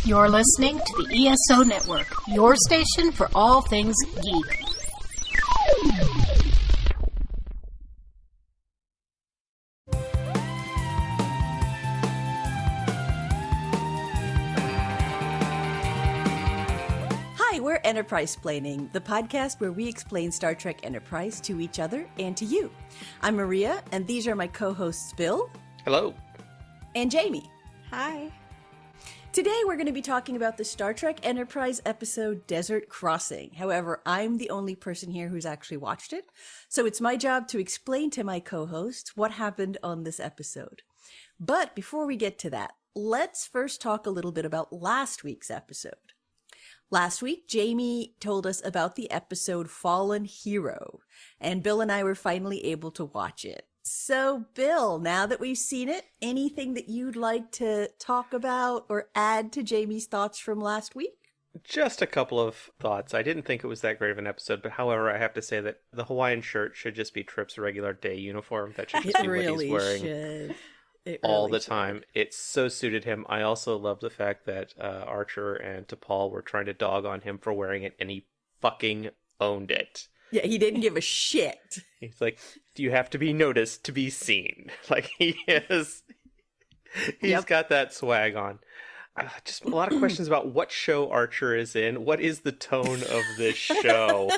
You're listening to the ESO Network, your station for all things geek. Hi, we're Enterprise-Splaining, the podcast where we explain Star Trek Enterprise to each other and to you. I'm Maria, and these are my co-hosts Bill. Hello. And Jamie. Hi. Today we're going to be talking about the Star Trek Enterprise episode Desert Crossing. However, I'm the only person here who's actually watched it, so it's my job to explain to my co-host what happened on this episode. But before we get to that, let's first talk a little bit about last week's episode. Last week, Jamie told us about the episode Fallen Hero, and Bill and I were finally able to watch it. So, Bill, now that we've seen it, anything that you'd like to talk about or add to Jamie's thoughts from last week? Just a couple of thoughts. I didn't think it was that great of an episode, but however, I have to say that the Hawaiian shirt should just be Trip's regular day uniform. That should just be what he's wearing all the time. It so suited him. I also love the fact that Archer and T'Pol were trying to dog on him for wearing it, and he fucking owned it. Yeah, he didn't give a shit. He's like, do you have to be noticed to be seen? Like, he is. He's got that swag on. Just a lot of questions about what show Archer is in. What is the tone of this show?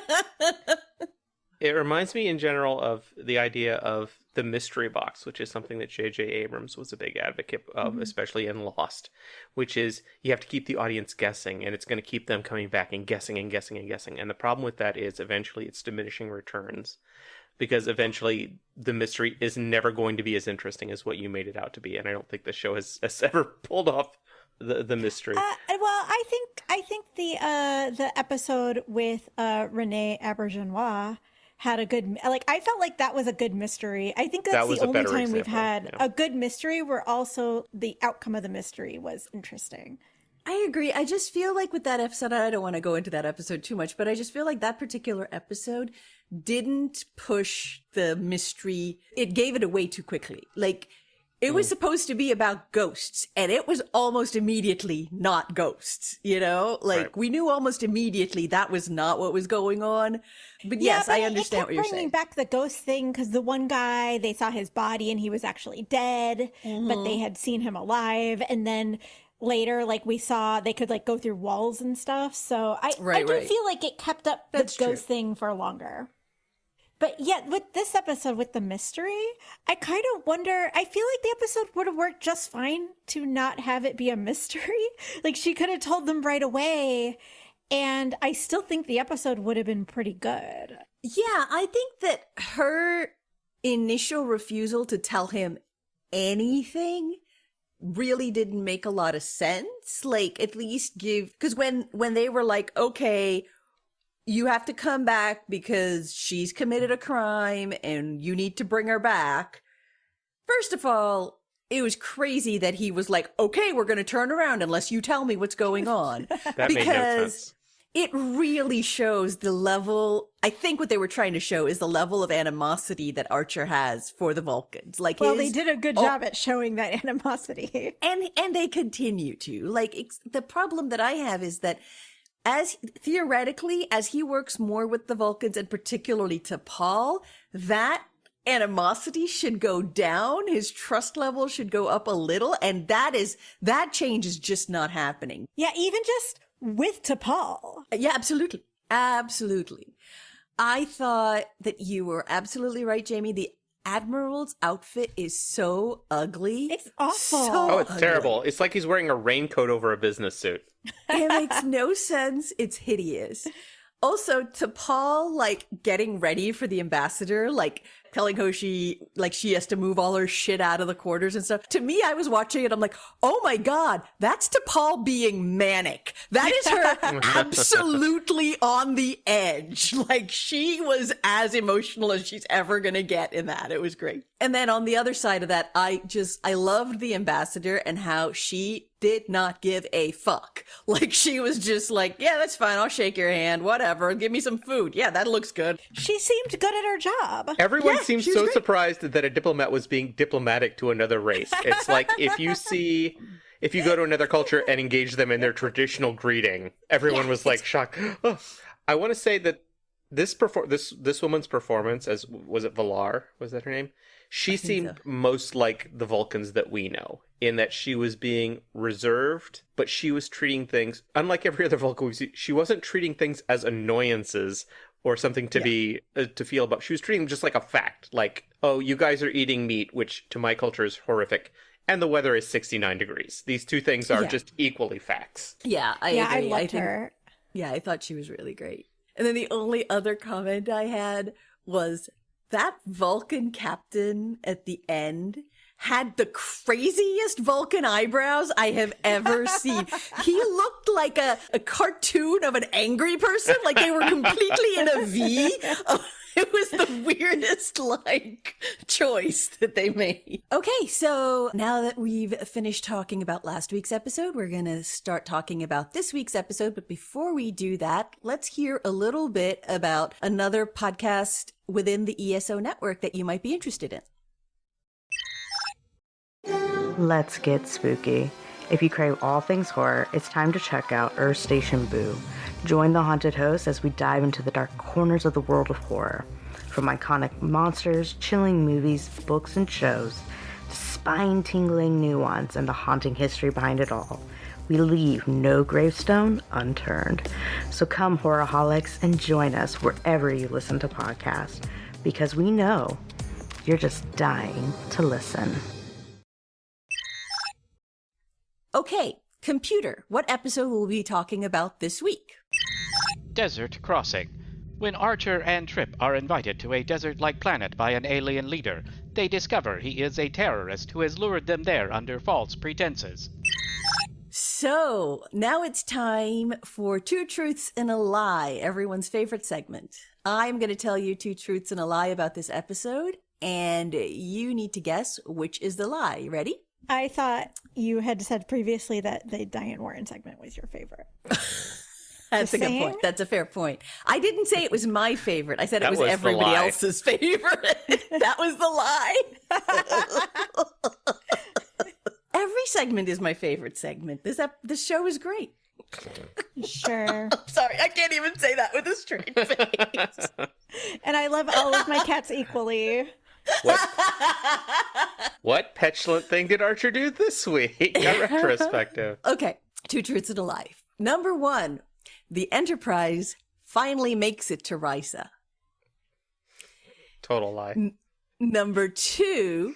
It reminds me in general of the idea of the mystery box, which is something that J.J. Abrams was a big advocate of, especially in Lost, which is you have to keep the audience guessing, and it's going to keep them coming back and guessing and guessing and guessing. And the problem with that is eventually it's diminishing returns, because eventually the mystery is never going to be as interesting as what you made it out to be. And I don't think the show has ever pulled off the mystery. Well, I think the episode with Renee Auberjonois had a good, like, I felt like that was a good mystery. I think that's the only time we've had a good mystery where also the outcome of the mystery was interesting. I agree. I just feel like with that episode, I don't want to go into that episode too much, but I just feel like that particular episode didn't push the mystery. It gave it away too quickly. Like, it was supposed to be about ghosts, and it was almost immediately not ghosts, you know? Like, we knew almost immediately that was not what was going on. But yes, I understand what you're saying. Bringing back the ghost thing, because the one guy, they saw his body and he was actually dead, but they had seen him alive. And then later, like, we saw they could, like, go through walls and stuff. So I do feel like it kept up the ghost thing for longer. But yet, with this episode, with the mystery, I kind of wonder, I feel like the episode would have worked just fine to not have it be a mystery. Like, she could have told them right away, and I still think the episode would have been pretty good. Yeah, I think that her initial refusal to tell him anything really didn't make a lot of sense. Like, at least because when they were like, okay, you have to come back because she's committed a crime and you need to bring her back. First of all, it was crazy that he was like, okay, we're going to turn around unless you tell me what's going on. That made no sense. It really shows the level, I think what they were trying to show is the level of animosity that Archer has for the Vulcans. Like, well, they did a good job at showing that animosity. And they continue to. Like, the problem that I have is that as he works more with the Vulcans, and particularly T'Pol, that animosity should go down. His trust level should go up a little. And that change is just not happening. Yeah, even just with T'Pol. Yeah, absolutely. Absolutely. I thought that you were absolutely right, Jamie. The Admiral's outfit is so ugly. It's awful. It's terrible. It's like he's wearing a raincoat over a business suit. It makes no sense. It's hideous. Also, T'Pol, like, getting ready for the ambassador, like, telling Hoshi, like, she has to move all her shit out of the quarters and stuff. To me, I was watching it, I'm like, oh my god, that's T'Pol being manic. That is her absolutely on the edge. Like, she was as emotional as she's ever gonna get in that. It was great. And then on the other side of that, I loved the ambassador and how she did not give a fuck. Like, she was just like, yeah, that's fine. I'll shake your hand. Whatever. Give me some food. Yeah, that looks good. She seemed good at her job. Everyone seems so surprised that a diplomat was being diplomatic to another race. It's like, if you see if you go to another culture and engage them in their traditional greeting, everyone was like shocked. Oh, I want to say that this woman's performance, as was it Valar? Was that her name? She seemed most like the Vulcans that we know, in that she was being reserved, but she was treating things, unlike every other Vulcan we see, she wasn't treating things as annoyances or something to be to feel about. She was treating them just like a fact, like, oh, you guys are eating meat, which to my culture is horrific, and the weather is 69 degrees. These two things are just equally facts. Yeah, I agree. I loved her. Yeah, I thought she was really great. And then the only other comment I had was that Vulcan captain at the end had the craziest Vulcan eyebrows I have ever seen. He looked like a cartoon of an angry person, like they were completely in a V. It was the weirdest, choice that they made. Okay, so now that we've finished talking about last week's episode, we're going to start talking about this week's episode. But before we do that, let's hear a little bit about another podcast within the ESO network that you might be interested in. Let's get spooky. If you crave all things horror, it's time to check out Earth Station Boo. Join the haunted host as we dive into the dark corners of the world of horror. From iconic monsters, chilling movies, books, and shows, to spine-tingling nuance and the haunting history behind it all, we leave no gravestone unturned. So come, horrorholics, and join us wherever you listen to podcasts, because we know you're just dying to listen. Okay, computer, what episode will we be talking about this week? Desert Crossing. When Archer and Trip are invited to a desert-like planet by an alien leader, they discover he is a terrorist who has lured them there under false pretenses. So, now it's time for Two Truths and a Lie, everyone's favorite segment. I'm going to tell you two truths and a lie about this episode, and you need to guess which is the lie. Ready? I thought you had said previously that the Diane Warren segment was your favorite. That's a good point. That's a fair point. I didn't say it was my favorite. I said it was was everybody else's favorite. That was the lie. Every segment is my favorite segment. This show is great. Sure. Sorry, I can't even say that with a straight face. And I love all of my cats equally. What petulant thing did Archer do this week? A retrospective. Okay, two truths and a lie. Number one, the Enterprise finally makes it to Risa. Total lie. Number two,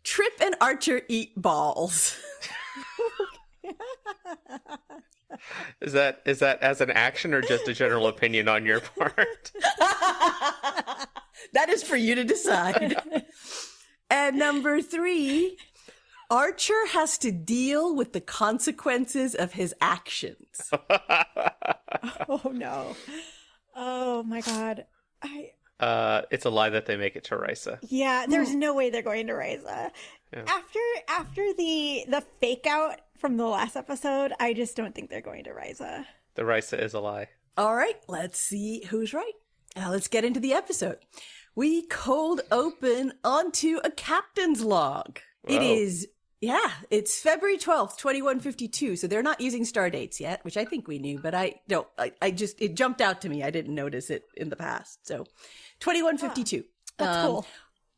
Trip and Archer eat balls. Is that as an action or just a general opinion on your part? That is for you to decide. And number three, Archer has to deal with the consequences of his actions. Oh no. Oh my god. It's a lie that they make it to Risa. Yeah, there's no way they're going to Risa. Yeah. After the fake out from the last episode, I just don't think they're going to Risa. The Risa is a lie. All right, let's see who's right. Now let's get into the episode. We cold open onto a captain's log. Whoa. It's February 12th, 2152. So they're not using star dates yet, which I think we knew, but it jumped out to me. I didn't notice it in the past. So 2152. That's cool.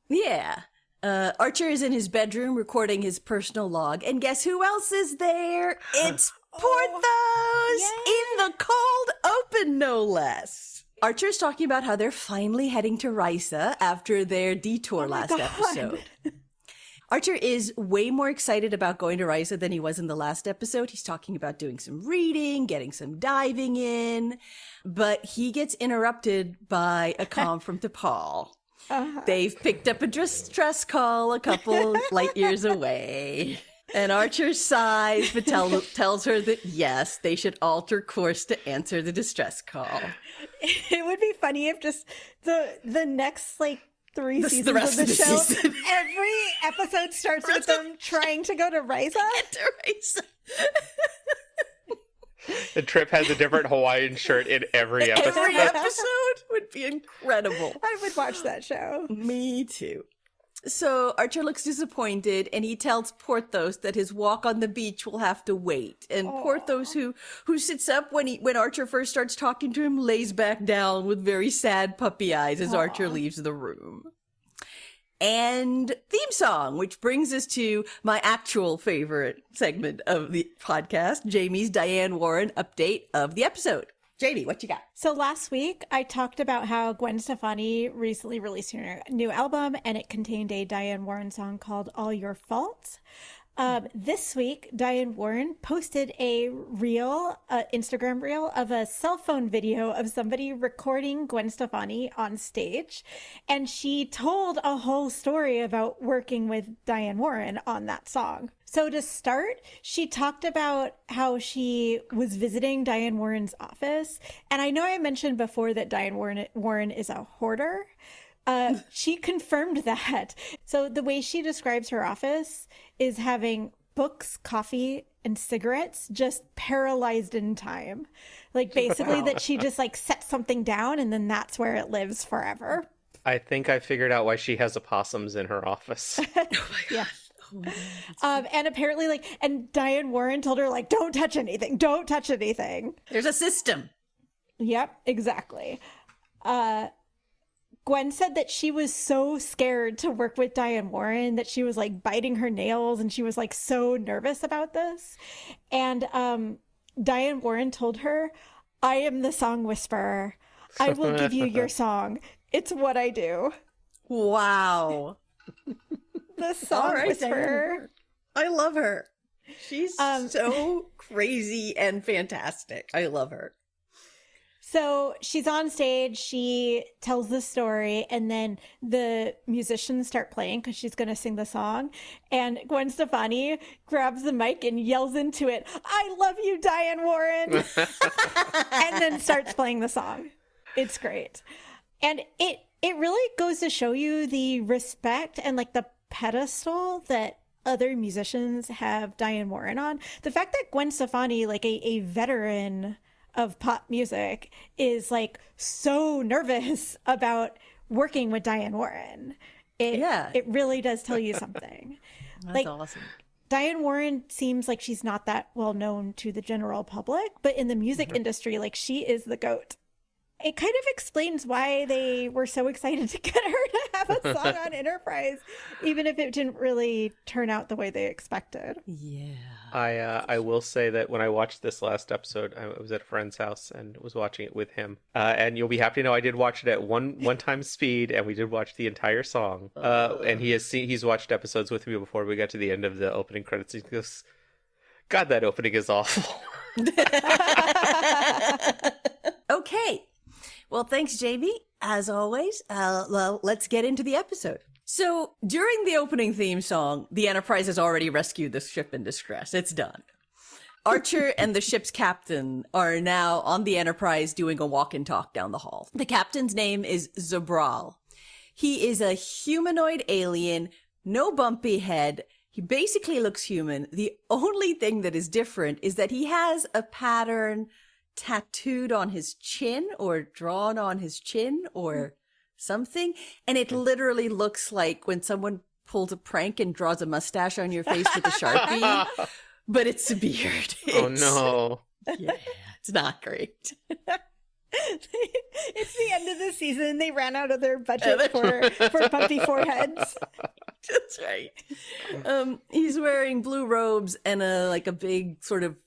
Yeah. Archer is in his bedroom recording his personal log. And guess who else is there? It's Porthos in the cold open, no less. Archer's talking about how they're finally heading to Risa after their detour last episode. Archer is way more excited about going to Risa than he was in the last episode. He's talking about doing some reading, getting some diving in, but he gets interrupted by a comm from T'Pol. They've picked up a distress call a couple light years away. And Archer sighs, but tells her that yes, they should alter course to answer the distress call. It would be funny if just the next three seasons of the show, season. Every episode starts with them trying to go to Risa. The Trip has a different Hawaiian shirt in every episode. Every episode would be incredible. I would watch that show. Me too. So Archer looks disappointed, and he tells Porthos that his walk on the beach will have to wait. And Porthos, who sits up when Archer first starts talking to him, lays back down with very sad puppy eyes as Archer leaves the room. And theme song, which brings us to my actual favorite segment of the podcast, Jamie's Diane Warren update of the episode. Jamie, what you got? So last week, I talked about how Gwen Stefani recently released her new album, and it contained a Diane Warren song called All Your Fault. This week, Diane Warren posted a Instagram reel of a cell phone video of somebody recording Gwen Stefani on stage. And she told a whole story about working with Diane Warren on that song. So to start, she talked about how she was visiting Diane Warren's office. And I know I mentioned before that Diane Warren is a hoarder. She confirmed that. So the way she describes her office is having books, coffee, and cigarettes just paralyzed in time. Like basically that she just like sets something down and then that's where it lives forever. I think I figured out why she has opossums in her office. Yeah. And apparently and Diane Warren told her don't touch anything. Don't touch anything. There's a system. Yep, exactly. Gwen said that she was so scared to work with Diane Warren that she was biting her nails and she was so nervous about this. And Diane Warren told her, "I am the song whisperer. I will give you your song. It's what I do." Wow. The song whisperer. I love her. She's so crazy and fantastic. I love her. So she's on stage, she tells the story, and then the musicians start playing because she's going to sing the song. And Gwen Stefani grabs the mic and yells into it, "I love you, Diane Warren," and then starts playing the song. It's great. And it really goes to show you the respect and the pedestal that other musicians have Diane Warren on. The fact that Gwen Stefani, a veteran of pop music, is so nervous about working with Diane Warren. It really does tell you something. That's awesome. Diane Warren seems like she's not that well known to the general public, but in the music industry, she is the GOAT. It kind of explains why they were so excited to get her to have a song on Enterprise, even if it didn't really turn out the way they expected. Yeah. I will say that when I watched this last episode, I was at a friend's house and was watching it with him. And you'll be happy to know I did watch it at one time speed, and we did watch the entire song. And he's watched episodes with me before we got to the end of the opening credits. He goes, "God, that opening is awful." Okay. Well, thanks, Jamie. As always, let's get into the episode. So, during the opening theme song, the Enterprise has already rescued the ship in distress. It's done. Archer and the ship's captain are now on the Enterprise doing a walk and talk down the hall. The captain's name is Zabral. He is a humanoid alien, no bumpy head. He basically looks human. The only thing that is different is that he has a pattern tattooed on his chin or drawn on his chin or something. And it literally looks like when someone pulls a prank and draws a mustache on your face with a Sharpie, but it's a beard. Oh, no. Yeah, it's not great. It's the end of the season. They ran out of their budget for bumpy foreheads. That's right. He's wearing blue robes and a big sort of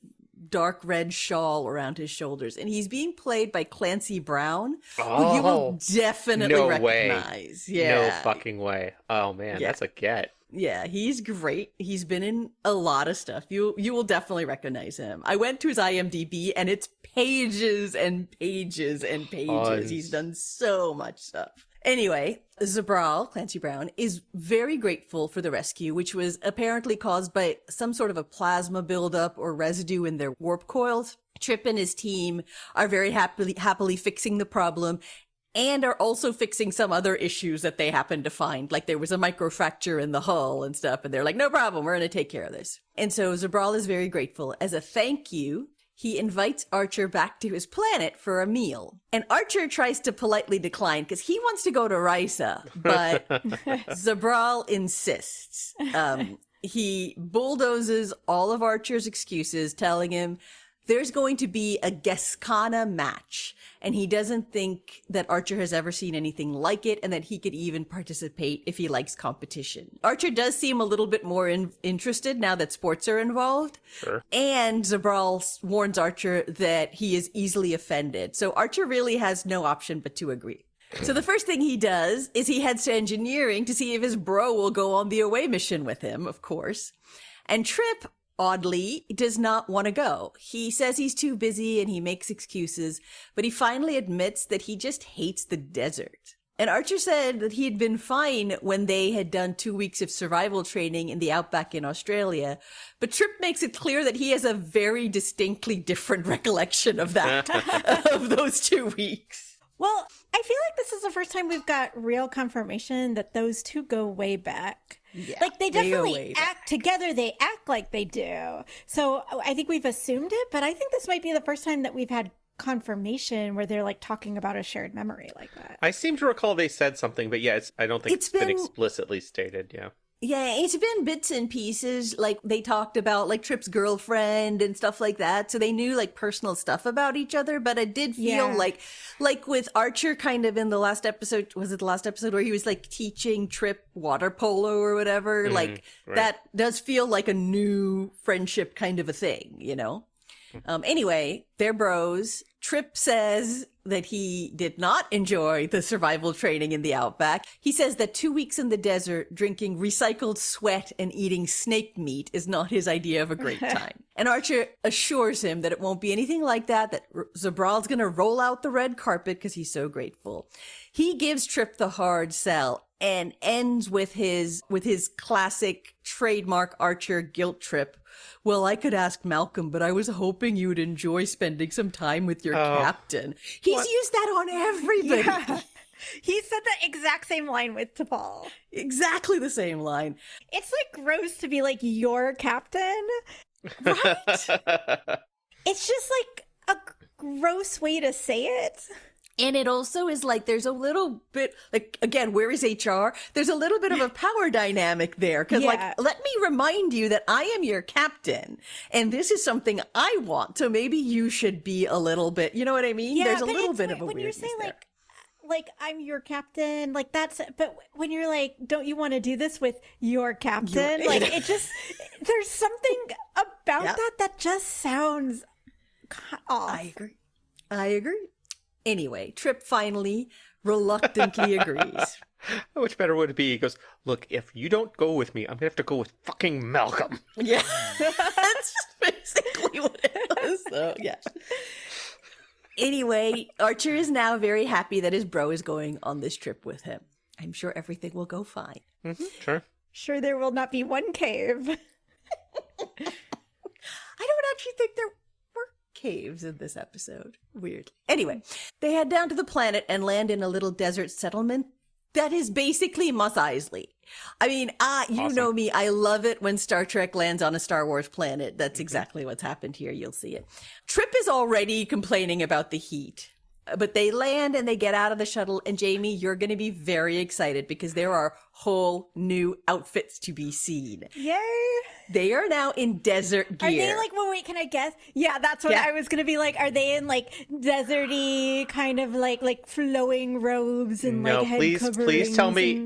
dark red shawl around his shoulders, and he's being played by Clancy Brown, who you will definitely recognize. Yeah, no fucking way. Oh man, that's a get. Yeah, he's great. He's been in a lot of stuff. You will definitely recognize him. I went to his IMDb, and it's pages and pages and pages. Tons. He's done so much stuff. Anyway, Zabral, Clancy Brown, is very grateful for the rescue, which was apparently caused by some sort of a plasma buildup or residue in their warp coils. Trip and his team are very happily fixing the problem and are also fixing some other issues that they happened to find. Like there was a microfracture in the hull and stuff, and they're like, "No problem, we're going to take care of this." And so Zabral is very grateful. As a thank you, he invites Archer back to his planet for a meal. And Archer tries to politely decline because he wants to go to Risa, but Zabral insists. He bulldozes all of Archer's excuses, telling him there's going to be a Gescana match, and he doesn't think that Archer has ever seen anything like it, and that he could even participate if he likes competition. Archer does seem a little bit more interested now that sports are involved. Sure. And Zabral warns Archer that he is easily offended. So Archer really has no option but to agree. So the first thing he does is he heads to engineering to see if his bro will go on the away mission with him, of course. And Trip, oddly, does not want to go. He says he's too busy and he makes excuses, but he finally admits that he just hates the desert. And Archer said that he had been fine when they had done 2 weeks of survival training in the outback in Australia, but Trip makes it clear that he has a very distinctly different recollection of that, of those 2 weeks. Well, I feel like this is the first time we've got real confirmation that those two go way back. Yeah, like, they definitely act together. They act like they do. So I think we've assumed it, but I think this might be the first time that we've had confirmation where they're, like, talking about a shared memory like that. I seem to recall they said something, but yeah, I don't think it's been explicitly stated, yeah. Yeah, it's been bits and pieces. Like, they talked about, like, Trip's girlfriend and stuff like that. So they knew, like, personal stuff about each other. But I did feel like with Archer kind of in the last episode, was it the last episode where he was, like, teaching Trip water polo or whatever? Like, that does feel like a new friendship kind of a thing, you know? Anyway, they're bros. Trip says that he did not enjoy the survival training in the outback. He says that 2 weeks in the desert, drinking recycled sweat and eating snake meat is not his idea of a great time. And Archer assures him that it won't be anything like that Zabral's going to roll out the red carpet because he's so grateful. He gives Trip the hard sell and ends with his classic trademark Archer guilt trip. Well, I could ask Malcolm, but I was hoping you would enjoy spending some time with your captain. He's used that on everybody. Yeah. He said the exact same line with T'Pol. Exactly the same line. It's, like, gross to be like, your captain. Right? It's just, like, a gross way to say it. And it also is like, there's a little bit, like, again, where is HR? There's a little bit of a power dynamic there. Cause like, let me remind you that I am your captain and this is something I want. So maybe you should be a little bit, you know what I mean? Yeah, there's a little bit of a when weirdness you say there. like, I'm your captain, like that's, but when you're like, don't you want to do this with your captain? Like it just, there's something about that just sounds off. I agree. Anyway, Trip finally reluctantly agrees. How much better would it be? He goes, look, if you don't go with me, I'm going to have to go with fucking Malcolm. Yeah. That's basically what it was. So, yeah. Anyway, Archer is now very happy that his bro is going on this trip with him. I'm sure everything will go fine. Mm-hmm, sure. Sure, there will not be one cave. I don't actually think there were caves in this episode. Weird. Anyway, they head down to the planet and land in a little desert settlement that is basically Mos Eisley. I mean, you know me. I love it when Star Trek lands on a Star Wars planet. That's exactly what's happened here. You'll see it. Trip is already complaining about the heat. But they land and they get out of the shuttle. And Jamie, you're going to be very excited because there are whole new outfits to be seen. Yay! They are now in desert gear. Are they like, well, wait, can I guess? Yeah, that's what I was going to be like. Are they in like deserty kind of like flowing robes and like head coverings?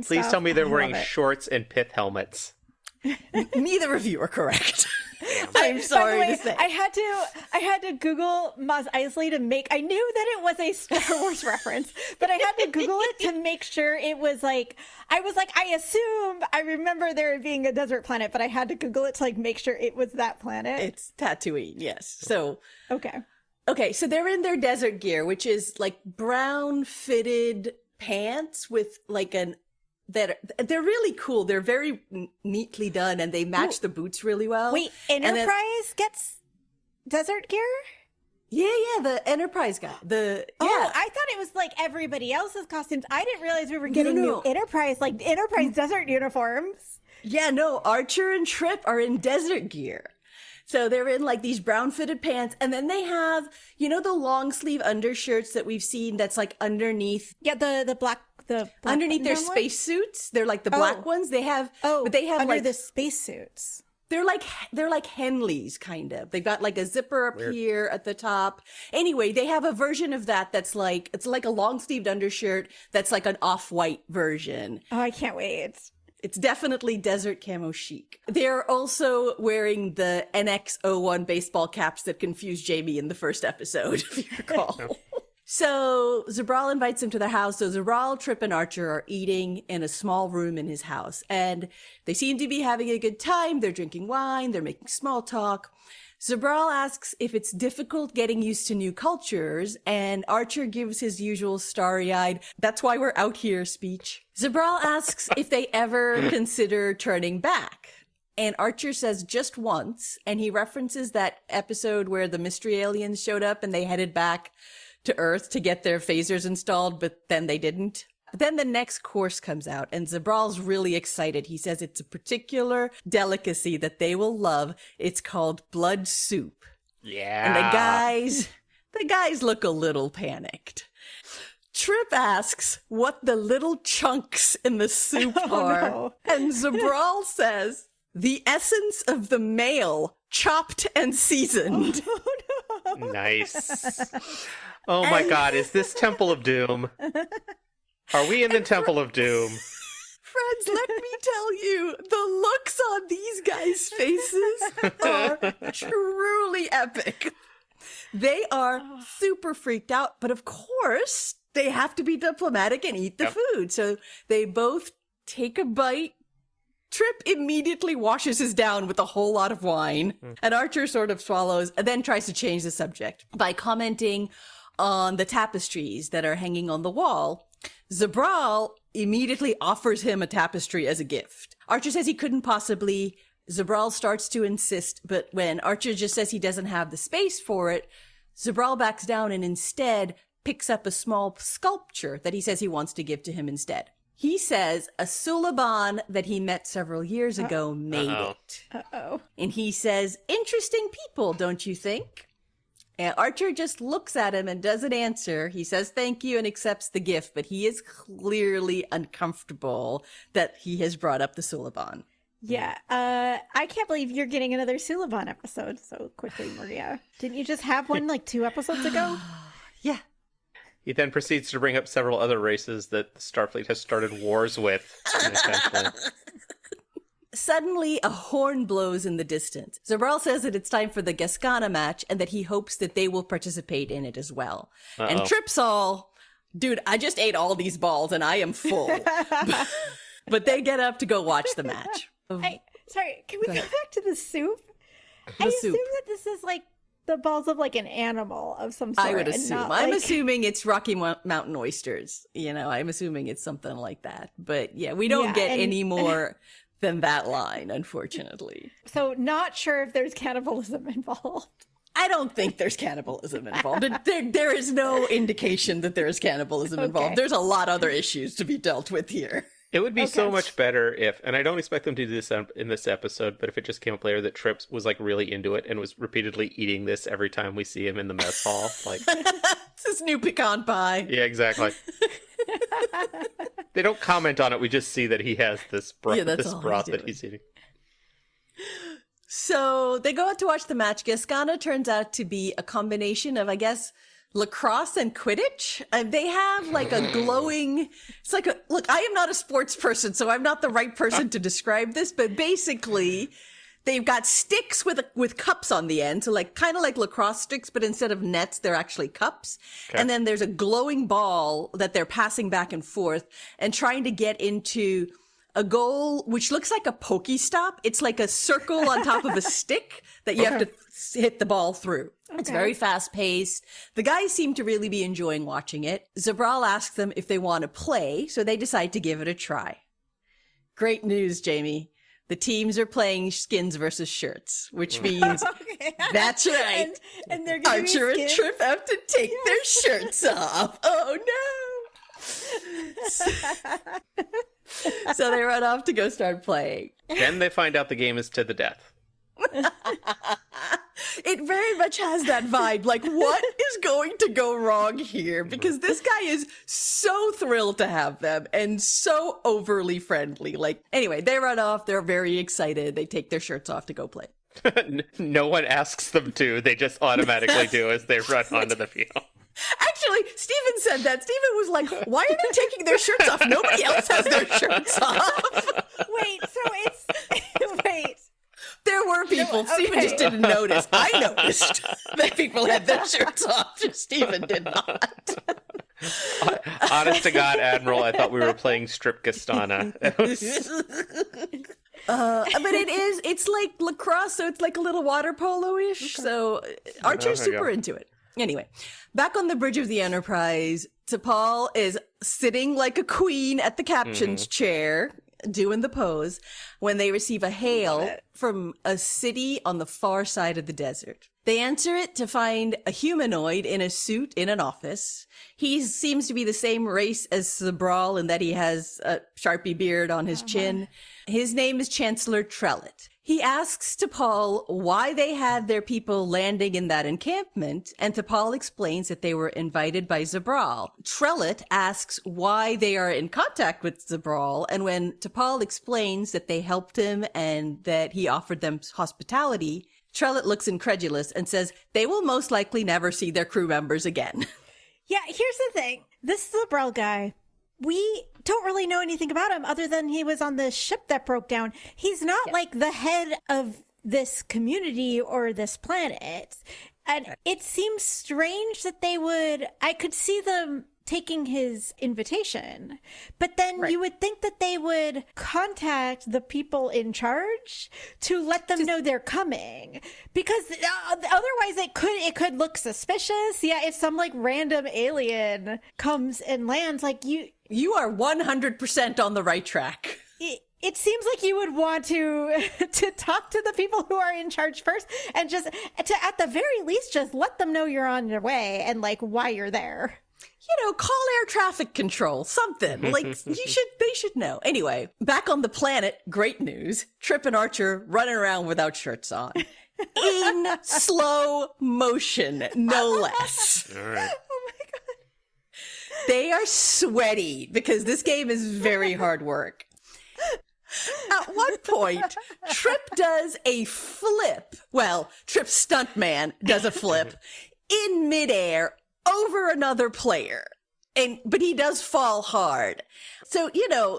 Please tell me they're wearing it. shorts and pith helmets. Neither of you are correct. I'm sorry to say. I had to Google Mos Eisley to make. I knew that it was a Star Wars reference, but I had to Google it to make sure it was like. I was like, I remember there being a desert planet, but I had to Google it to like make sure it was that planet. It's Tatooine, yes. So okay, so they're in their desert gear, which is like brown fitted pants with like they're really cool. They're very neatly done, and they match the boots really well. Wait, Enterprise gets desert gear? Yeah, the Enterprise guy. Oh, I thought it was like everybody else's costumes. I didn't realize we were getting new Enterprise desert uniforms. Yeah, no, Archer and Trip are in desert gear. So they're in like these brown fitted pants, and then they have, you know, the long sleeve undershirts that we've seen that's like underneath. Yeah, the black underneath their button-down spacesuits. They're like the black ones. They have, but they have under like the spacesuits. they're like Henleys kind of. They've got like a zipper up here at the top. Anyway, they have a version of that that's like, it's like a long sleeved undershirt that's like an off-white version. Oh, I can't wait. It's definitely desert camo chic. They're also wearing the NX-01 baseball caps that confused Jamie in the first episode, if you recall. So Zabral invites him to their house. So Zabral, Trip, and Archer are eating in a small room in his house. And they seem to be having a good time. They're drinking wine. They're making small talk. Zabral asks if it's difficult getting used to new cultures. And Archer gives his usual starry-eyed, "That's why we're out here" speech. Zabral asks if they ever consider turning back. And Archer says just once. And he references that episode where the mystery aliens showed up and they headed back to Earth to get their phasers installed, but then they didn't. But then the next course comes out, and Zabral's really excited. He says it's a particular delicacy that they will love. It's called blood soup. Yeah. And the guys look a little panicked. Trip asks what the little chunks in the soup are. No. And Zabral says, "The essence of the male, chopped and seasoned." Nice. Oh my God, is this Temple of Doom? Are we in the Temple of Doom? Friends, let me tell you, the looks on these guys' faces are truly epic. They are super freaked out, but of course, they have to be diplomatic and eat the food. So they both take a bite. Trip immediately washes his down with a whole lot of wine, and Archer sort of swallows and then tries to change the subject by commenting on the tapestries that are hanging on the wall. Zabral immediately offers him a tapestry as a gift. Archer says he couldn't possibly. Zabral starts to insist, but when Archer just says he doesn't have the space for it, Zabral backs down and instead picks up a small sculpture that he says he wants to give to him instead. He says a Suliban that he met several years ago made it. Uh-oh. And he says, "Interesting people, don't you think?" And Archer just looks at him and doesn't answer. He says thank you and accepts the gift, but he is clearly uncomfortable that he has brought up the Suliban. Yeah, I can't believe you're getting another Suliban episode so quickly, Maria. Didn't you just have one like 2 episodes ago? Yeah. He then proceeds to bring up several other races that Starfleet has started wars with. Suddenly, a horn blows in the distance. Zabral says that it's time for the Gascana match and that he hopes that they will participate in it as well. And Trip's all, "Dude, I just ate all these balls and I am full." But they get up to go watch the match. Sorry, can we go back to the soup? I The assume soup. that this is like the balls of like an animal of some sort. I would and assume. not, I'm like- assuming it's Rocky Mountain oysters. You know, I'm assuming it's something like that. But yeah, we don't get any more than that line, unfortunately. So not sure if there's cannibalism involved. I don't think there's cannibalism involved. There is no indication that there is cannibalism involved. There's a lot of other issues to be dealt with here. It would be so much better if, and I don't expect them to do this in this episode, but if it just came up later that Trips was like really into it and was repeatedly eating this every time we see him in the mess hall. Like, It's this new pecan pie. yeah, exactly. They don't comment on it. We just see that he has this broth, that he's eating. So they go out to watch the match. Gascana turns out to be a combination of, I guess, lacrosse and Quidditch. They have like a glowing, it's like look, I am not a sports person, so I'm not the right person to describe this, but basically they've got sticks with cups on the end. So like kind of like lacrosse sticks, but instead of nets, they're actually cups. Okay. And then there's a glowing ball that they're passing back and forth and trying to get into a goal, which looks like a Pokestop. It's like a circle on top of a stick that you have to hit the ball through. Okay. It's very fast paced. The guys seem to really be enjoying watching it. Zabral asks them if they want to play, so they decide to give it a try. Great news, Jamie. The teams are playing skins versus shirts, which means that's right. And they're Archer and Trip have to take their shirts off. Oh no. So they run off to go start playing. Then they find out the game is to the death. It very much has that vibe. Like, what is going to go wrong here? Because this guy is so thrilled to have them and so overly friendly. Like, anyway, they run off. They're very excited. They take their shirts off to go play. No one asks them to. They just automatically do as they run onto the field. Actually, Steven said that. Steven was like, why are they taking their shirts off? Nobody else has their shirts off. Wait, so it's... Wait. There were people. Okay. Steven just didn't notice. I noticed that people had their shirts off. Steven did not. Honest to God, Admiral, I thought we were playing Strip Castana. But it's like lacrosse, so it's like a little water polo-ish. Okay. So Archer's super into it. Anyway, back on the bridge of the Enterprise, T'Pol is sitting like a queen at the captain's chair, doing the pose, when they receive a hail from a city on the far side of the desert. They answer it to find a humanoid in a suit in an office. He seems to be the same race as Zabral in that he has a Sharpie beard on his chin. His name is Chancellor Trellit. He asks T'Pol why they had their people landing in that encampment, and T'Pol explains that they were invited by Zabral. Trellit asks why they are in contact with Zabral, and when T'Pol explains that they helped him and that he offered them hospitality, Trellit looks incredulous and says they will most likely never see their crew members again. Yeah, here's the thing. This Zabral guy, we don't really know anything about him other than he was on the ship that broke down. He's not like the head of this community or this planet. And it seems strange that I could see them taking his invitation, but then you would think that they would contact the people in charge to let them know they're coming, because otherwise it could look suspicious. Yeah, if some like random alien comes and lands, like you are 100% on the right track. It seems like you would want to talk to the people who are in charge first, and just to at the very least just let them know you're on your way and like why you're there. Call air traffic control, something. Like, they should know. Anyway, back on the planet, great news. Trip and Archer running around without shirts on. In slow motion, no less. All right. Oh my God. They are sweaty because this game is very hard work. At one point, Trip does a flip. Well, Trip's stuntman does a flip in midair over another player. But he does fall hard. So,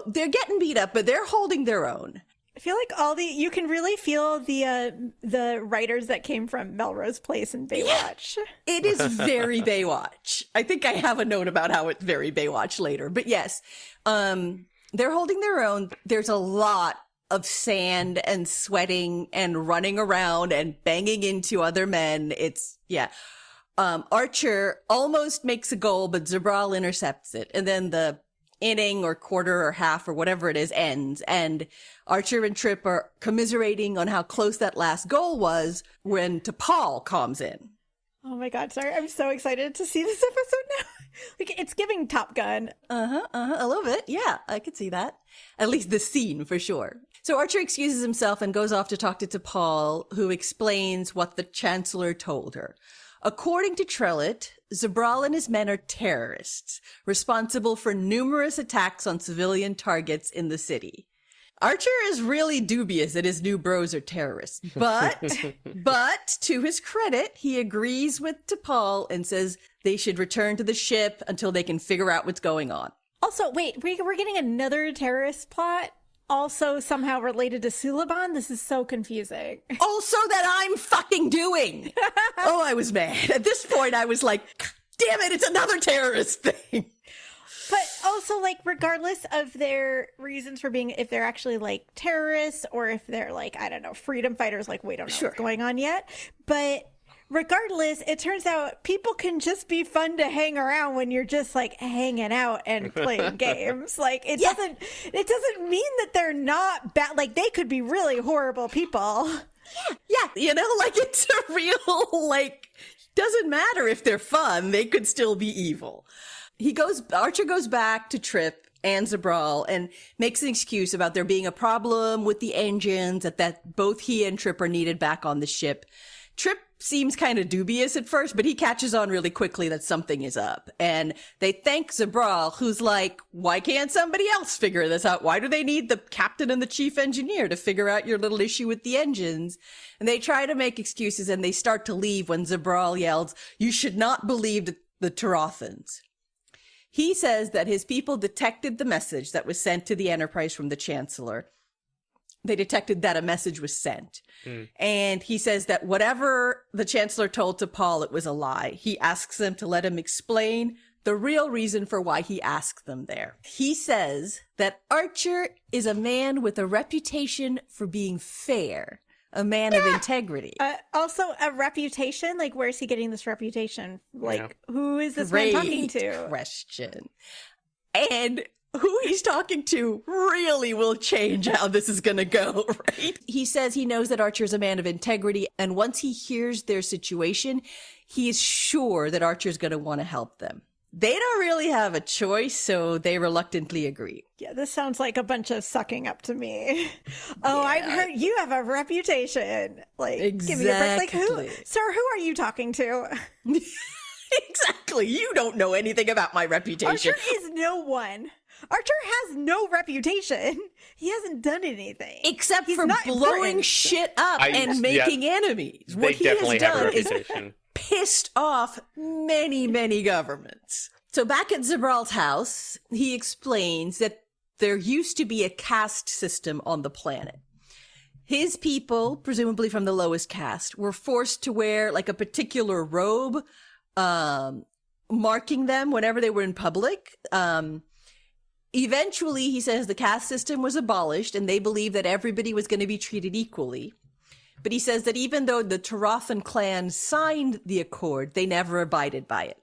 they're getting beat up, but they're holding their own. I feel like you can really feel the writers that came from Melrose Place and Baywatch. Yeah, it is very Baywatch. I think I have a note about how it's very Baywatch later. But yes, they're holding their own. There's a lot of sand and sweating and running around and banging into other men. Archer almost makes a goal, but Zabral intercepts it. And then the inning or quarter or half or whatever it is ends. And Archer and Trip are commiserating on how close that last goal was when T'Pol comes in. Oh my God, sorry. I'm so excited to see this episode now. Like, it's giving Top Gun. A little bit. Yeah, I could see that. At least the scene for sure. So Archer excuses himself and goes off to talk to T'Pol, who explains what the Chancellor told her. According to Trellit, Zabral and his men are terrorists, responsible for numerous attacks on civilian targets in the city. Archer is really dubious that his new bros are terrorists, but to his credit, he agrees with T'Pol and says they should return to the ship until they can figure out what's going on. Also, wait, we're getting another terrorist plot? Also somehow related to Suliban? This is so confusing. Also that I'm fucking doing. Oh, I was mad. At this point, I was like, damn it, it's another terrorist thing. But also, like, regardless of their reasons for being, if they're actually, like, terrorists or if they're, like, I don't know, freedom fighters, like, we don't know what's going on yet. But regardless, it turns out people can just be fun to hang around when you're just like hanging out and playing games. Like it doesn't mean that they're not bad. Like they could be really horrible people. Yeah. Like it's a real, like, doesn't matter if they're fun. They could still be evil. Archer goes back to Trip and Zabral and makes an excuse about there being a problem with the engines, that both he and Trip are needed back on the ship. Trip seems kind of dubious at first, but he catches on really quickly that something is up. And they thank Zabral, who's like, why can't somebody else figure this out? Why do they need the captain and the chief engineer to figure out your little issue with the engines? And they try to make excuses, and they start to leave when Zabral yells, you should not believe the Tarathans. He says that his people detected the message that was sent to the Enterprise from the Chancellor. They detected that a message was sent. And he says that whatever the Chancellor told to Paul, it was a lie. He asks them to let him explain the real reason for why he asked them there. He says that Archer is a man with a reputation for being fair, a man of integrity. Also, a reputation? Like, where's he getting this reputation? Like, who is this Great man talking to? question. And who he's talking to really will change how this is going to go, right? He says he knows that Archer is a man of integrity, and once he hears their situation, he is sure that Archer's going to want to help them. They don't really have a choice, so they reluctantly agree. Yeah, this sounds like a bunch of sucking up to me. Oh, I've heard you have a reputation. Like, give me a break. Like, who, sir, who are you talking to? Exactly. You don't know anything about my reputation. Archer is no one. Archer has no reputation. He hasn't done anything. Except He's for not blowing important. shit up and making enemies. What he has done is pissed off many, many governments. So back at Zabral's house, he explains that there used to be a caste system on the planet. His people, presumably from the lowest caste, were forced to wear like a particular robe, marking them whenever they were in public. Eventually, he says the caste system was abolished and they believed that everybody was going to be treated equally. But he says that even though the Tarathan clan signed the accord, they never abided by it.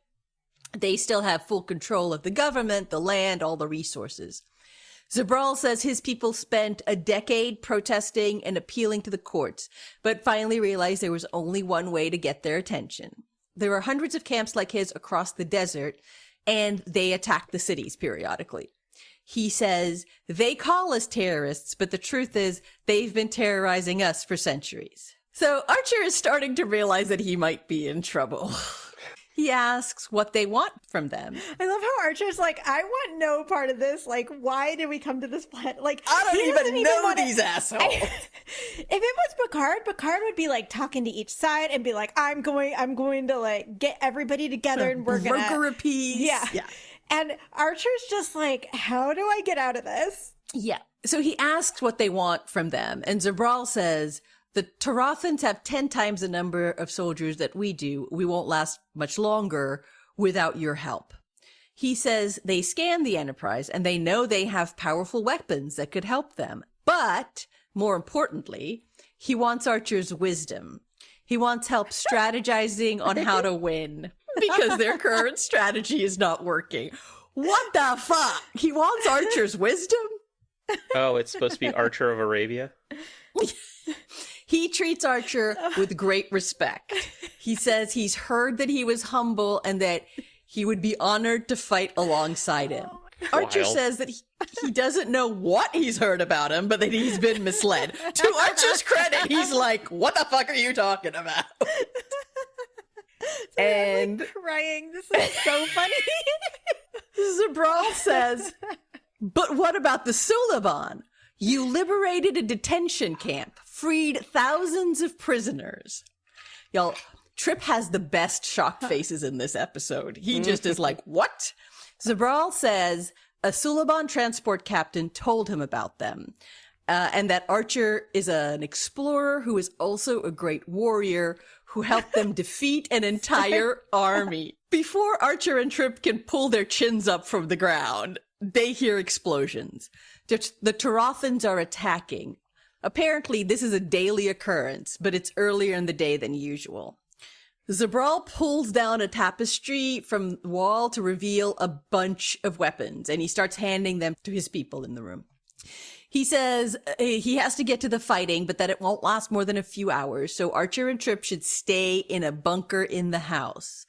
They still have full control of the government, the land, all the resources. Zabral says his people spent a decade protesting and appealing to the courts, but finally realized there was only one way to get their attention. There are hundreds of camps like his across the desert, and they attack the cities periodically. He says, they call us terrorists, but the truth is they've been terrorizing us for centuries. So Archer is starting to realize that he might be in trouble. He asks what they want from them. I love how Archer's like, I want no part of this. Like, why did we come to this planet? Like, I don't even know these assholes. If it was Picard would be like talking to each side and be like, I'm going to like get everybody together and we're gonna broker a peace. Yeah. And Archer's just like, how do I get out of this? Yeah. So he asks what they want from them. And Zabral says, the Tarathans have 10 times the number of soldiers that we do. We won't last much longer without your help. He says they scan the Enterprise and they know they have powerful weapons that could help them. But more importantly, he wants Archer's wisdom. He wants help strategizing on how to win because their current strategy is not working. What the fuck? He wants Archer's wisdom? Oh, it's supposed to be Archer of Arabia? He treats Archer with great respect. He says he's heard that he was humble and that he would be honored to fight alongside him. Archer says that he doesn't know what he's heard about him, but that he's been misled. To Archer's credit, he's like, what the fuck are you talking about? I'm like crying. This is so funny. Zabral says, but what about the Suliban? You liberated a detention camp, freed thousands of prisoners. Y'all, Trip has the best shocked faces in this episode. He just is like, what? Zabral says a Suliban transport captain told him about them, and that Archer is an explorer who is also a great warrior who helped them defeat an entire army. Before Archer and Trip can pull their chins up from the ground, they hear explosions. The Tarathans are attacking. Apparently, this is a daily occurrence, but it's earlier in the day than usual. Zabral pulls down a tapestry from the wall to reveal a bunch of weapons, and he starts handing them to his people in the room. He says he has to get to the fighting, but that it won't last more than a few hours, so Archer and Trip should stay in a bunker in the house.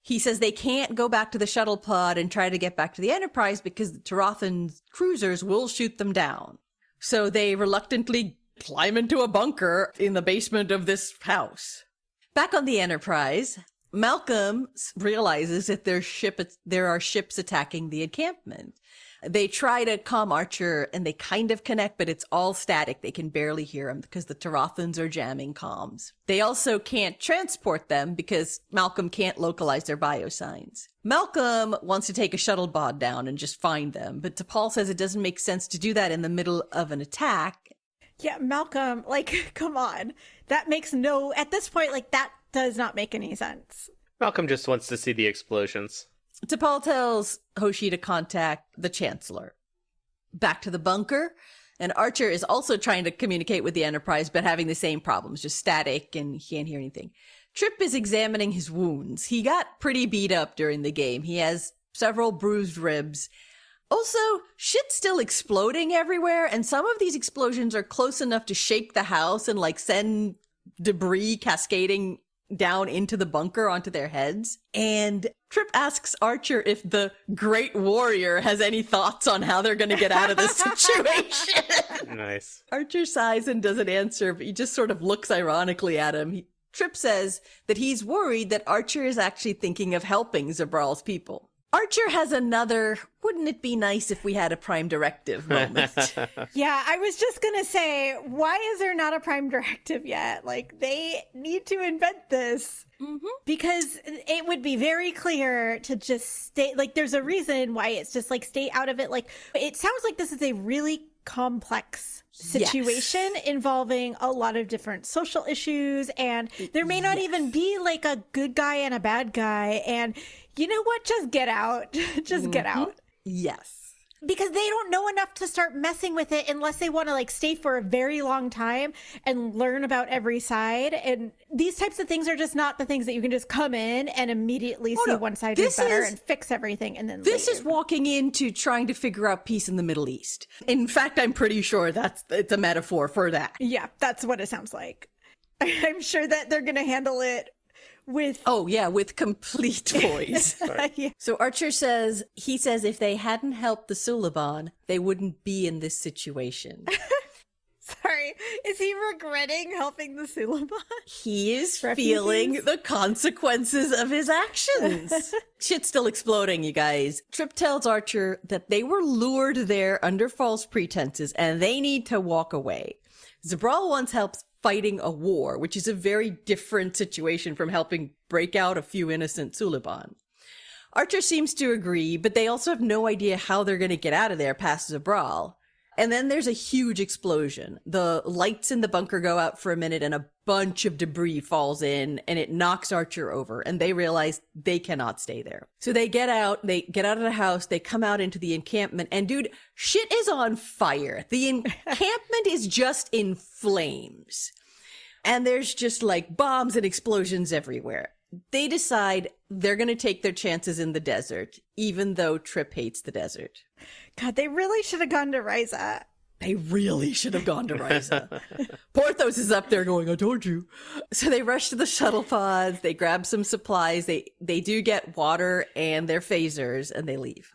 He says they can't go back to the shuttle pod and try to get back to the Enterprise because the Tarathan cruisers will shoot them down. So they reluctantly climb into a bunker in the basement of this house. Back on the Enterprise, Malcolm realizes that there are ships attacking the encampment. They try to calm Archer and they kind of connect, but it's all static. They can barely hear him because the Tarathans are jamming comms. They also can't transport them because Malcolm can't localize their biosigns. Malcolm wants to take a shuttle pod down and just find them, but T'Pol says it doesn't make sense to do that in the middle of an attack. Yeah, Malcolm, like, come on. That makes at this point, like, that does not make any sense. Malcolm just wants to see the explosions. T'Pol tells Hoshi to contact the Chancellor. Back to the bunker, and Archer is also trying to communicate with the Enterprise, but having the same problems, just static, and he can't hear anything. Trip is examining his wounds. He got pretty beat up during the game. He has several bruised ribs. Also, shit's still exploding everywhere, and some of these explosions are close enough to shake the house and, like, send debris cascading down into the bunker onto their heads. And Trip asks Archer if the Great Warrior has any thoughts on how they're going to get out of this situation. Nice. Archer sighs and doesn't answer, but he just sort of looks ironically at him. Trip says that he's worried that Archer is actually thinking of helping Zabral's people. Archer has another, wouldn't it be nice if we had a Prime Directive moment? Yeah, I was just going to say, why is there not a Prime Directive yet? Like, they need to invent this. Mm-hmm. Because it would be very clear to just stay, like, there's a reason why it's just, like, stay out of it. Like, it sounds like this is a really complex situation involving a lot of different social issues, and there may not even be, like, a good guy and a bad guy, and you know what? Just get out. Just get out. Yes. Because they don't know enough to start messing with it unless they want to, like, stay for a very long time and learn about every side. And these types of things are just not the things that you can just come in and immediately see one side is better and fix everything and then This leave. is walking into trying to figure out peace in the Middle East. In fact, I'm pretty sure it's a metaphor for that. Yeah, that's what it sounds like. I'm sure that they're going to handle it with complete toys. Yeah. So Archer says if they hadn't helped the Suliban, they wouldn't be in this situation. Sorry, is he regretting helping the Suliban? He is feeling the consequences of his actions. Shit's still exploding, you guys. Trip tells Archer that they were lured there under false pretenses and they need to walk away. Zabral wants help fighting a war, which is a very different situation from helping break out a few innocent Suliban. Archer seems to agree, but they also have no idea how they're going to get out of there past Zabral. And then there's a huge explosion. The lights in the bunker go out for a minute and a bunch of debris falls in and it knocks Archer over and they realize they cannot stay there. So they get out of the house, they come out into the encampment and dude, shit is on fire. The encampment is just in flames. And there's just like bombs and explosions everywhere. They decide they're going to take their chances in the desert, even though Trip hates the desert. God, they really should have gone to Ryza. They really should have gone to Ryza. Porthos is up there going, I told you. So they rush to the shuttle pods. They grab some supplies. They do get water and their phasers, and they leave.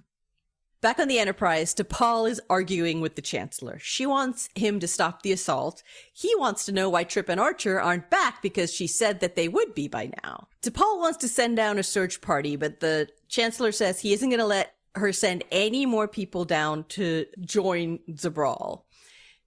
Back on the Enterprise, T'Pol is arguing with the Chancellor. She wants him to stop the assault. He wants to know why Trip and Archer aren't back because she said that they would be by now. T'Pol wants to send down a search party, but the Chancellor says he isn't going to let her send any more people down to join Zabral.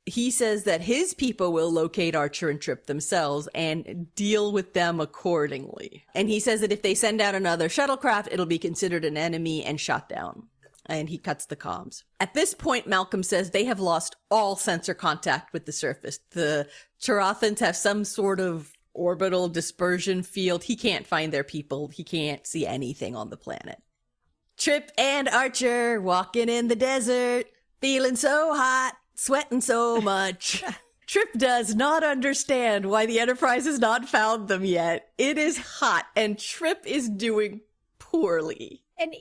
He says that his people will locate Archer and Trip themselves and deal with them accordingly. And he says that if they send out another shuttlecraft, it'll be considered an enemy and shot down. And he cuts the comms. At this point, Malcolm says they have lost all sensor contact with the surface. The Tarathans have some sort of orbital dispersion field. He can't find their people. He can't see anything on the planet. Trip and Archer walking in the desert, feeling so hot, sweating so much. Trip does not understand why the Enterprise has not found them yet. It is hot, and Trip is doing poorly. And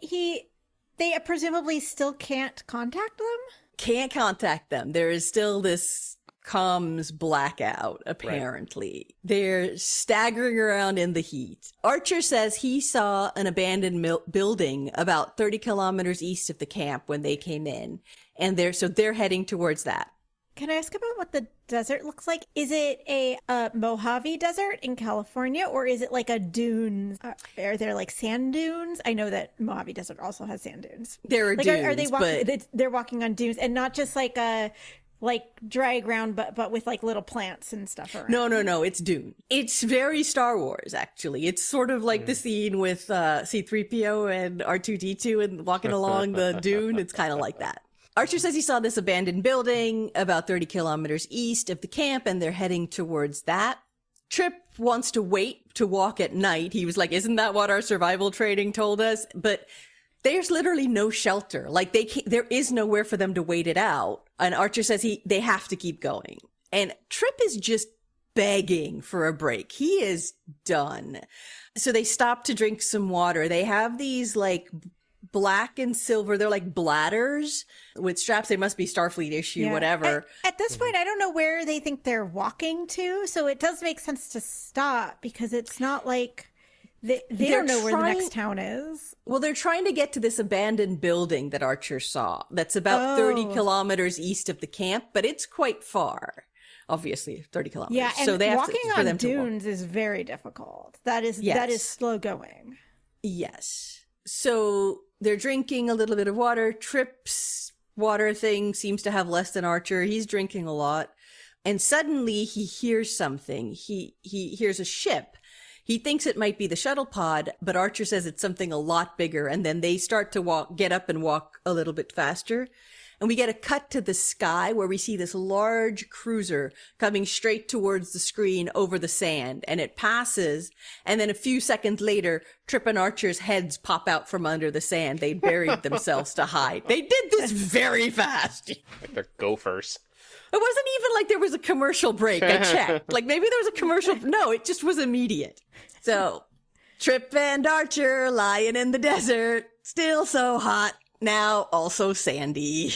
they presumably still can't contact them? Can't contact them. There is still this comms blackout, apparently. Right. They're staggering around in the heat. Archer says he saw an abandoned building about 30 kilometers east of the camp when they came in. And they're heading towards that. Can I ask about what the desert looks like? Is it a Mojave Desert in California, or is it like a dunes? Are there like sand dunes? I know that Mojave Desert also has sand dunes. There are dunes, are they walking? They're walking on dunes, and not just like a dry ground, but with like little plants and stuff around. No, it's dune. It's very Star Wars, actually. It's sort of like the scene with C-3PO and R2-D2 and walking along the dune. It's kind of like that. Archer says he saw this abandoned building about 30 kilometers east of the camp, and they're heading towards that. Trip wants to wait to walk at night. He was like, isn't that what our survival training told us? But there's literally no shelter. Like there is nowhere for them to wait it out. And Archer says they have to keep going. And Trip is just begging for a break. He is done. So they stop to drink some water. They have these like black and silver, they're like bladders with straps. They must be Starfleet issue, whatever. At this point, I don't know where they think they're walking to, so it does make sense to stop, because it's not like they don't know where the next town is. Well, they're trying to get to this abandoned building that Archer saw that's about 30 kilometers east of the camp, but it's quite far. Obviously, 30 kilometers. Yeah, and so they have walking on dunes is very difficult. That is slow going. Yes. So they're drinking a little bit of water. Trip's water thing seems to have less than Archer. He's drinking a lot. And suddenly he hears something. He hears a ship. He thinks it might be the shuttle pod, but Archer says it's something a lot bigger. And then they start to get up and walk a little bit faster. And we get a cut to the sky where we see this large cruiser coming straight towards the screen over the sand. And it passes. And then a few seconds later, Trip and Archer's heads pop out from under the sand. They buried themselves to hide. They did this very fast. Like they're gophers. It wasn't even like there was a commercial break. I checked. Like maybe there was a commercial. No, it just was immediate. So Trip and Archer lying in the desert, still so hot. Now also sandy.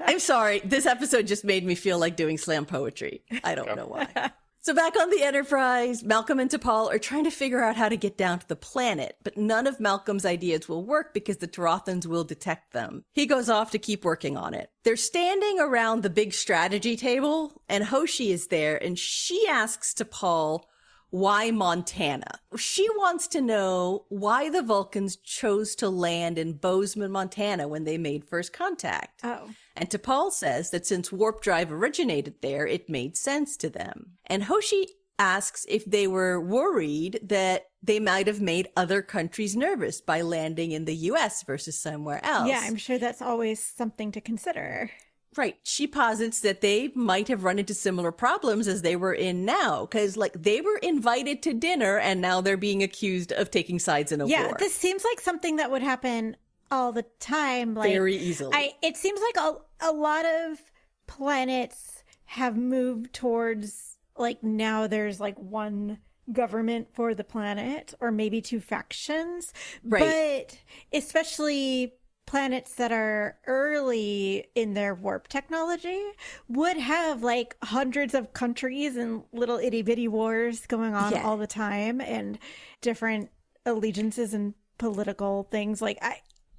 I'm sorry. This episode just made me feel like doing slam poetry. I don't know why. So back on the Enterprise, Malcolm and T'Pol are trying to figure out how to get down to the planet, but none of Malcolm's ideas will work because the Tarathans will detect them. He goes off to keep working on it. They're standing around the big strategy table, and Hoshi is there, and she asks T'Pol, why Montana? She wants to know why the Vulcans chose to land in Bozeman, Montana when they made first contact. Oh. And T'Pol says that since warp drive originated there, it made sense to them. And Hoshi asks if they were worried that they might have made other countries nervous by landing in the U.S. versus somewhere else. Yeah, I'm sure that's always something to consider. Right. She posits that they might have run into similar problems as they were in now, because like they were invited to dinner and now they're being accused of taking sides in a war. Yeah, this seems like something that would happen all the time. Like, very easily. It seems like a lot of planets have moved towards, like, now there's like one government for the planet, or maybe two factions. Right. But especially planets that are early in their warp technology would have like hundreds of countries and little itty bitty wars going on all the time, and different allegiances and political things. Like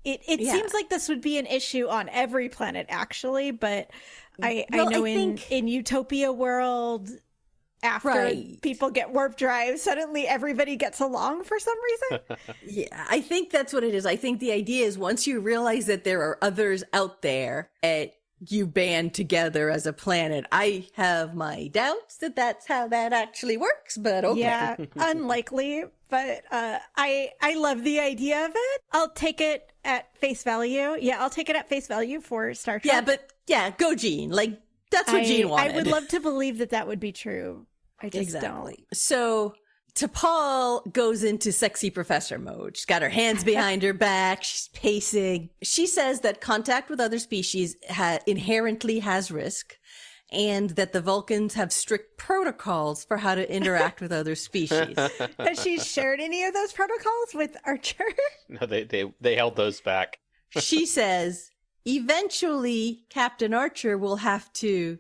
it seems like this would be an issue on every planet actually, but I know in Utopia world, after people get warp drive, suddenly everybody gets along for some reason. Yeah, I think that's what it is. I think the idea is once you realize that there are others out there and you band together as a planet. I have my doubts that that's how that actually works, but okay. Yeah, unlikely, but I love the idea of it. I'll take it at face value. Yeah, I'll take it at face value for Star Trek. Yeah, but go Gene. Like, that's what Gene wanted. I would love to believe that would be true. I just don't. So T'Pol goes into sexy professor mode. She's got her hands behind her back. She's pacing. She says that contact with other species inherently has risk, and that the Vulcans have strict protocols for how to interact with other species. Has she shared any of those protocols with Archer? No, they held those back. She says, eventually, Captain Archer will have to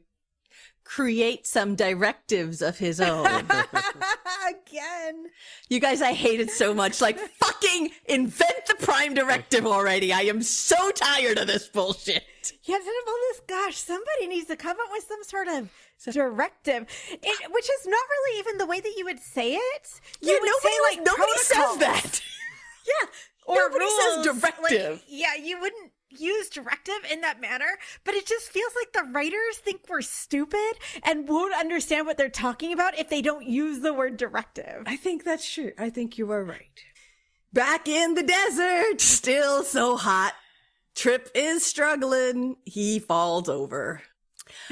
create some directives of his own. Again. You guys, I hate it so much. Like, fucking invent the Prime Directive already. I am so tired of this bullshit. Yeah, instead of all this, gosh, somebody needs to come up with some sort of directive, which is not really even the way that you would say it. Nobody says that. Yeah, Or nobody rules. says directive. Like, yeah, you wouldn't use directive in that manner, but it just feels like the writers think we're stupid and won't understand what they're talking about if they don't use the word directive. I think that's true. I think you are right. Back in the desert, still so hot. Trip is struggling. He falls over.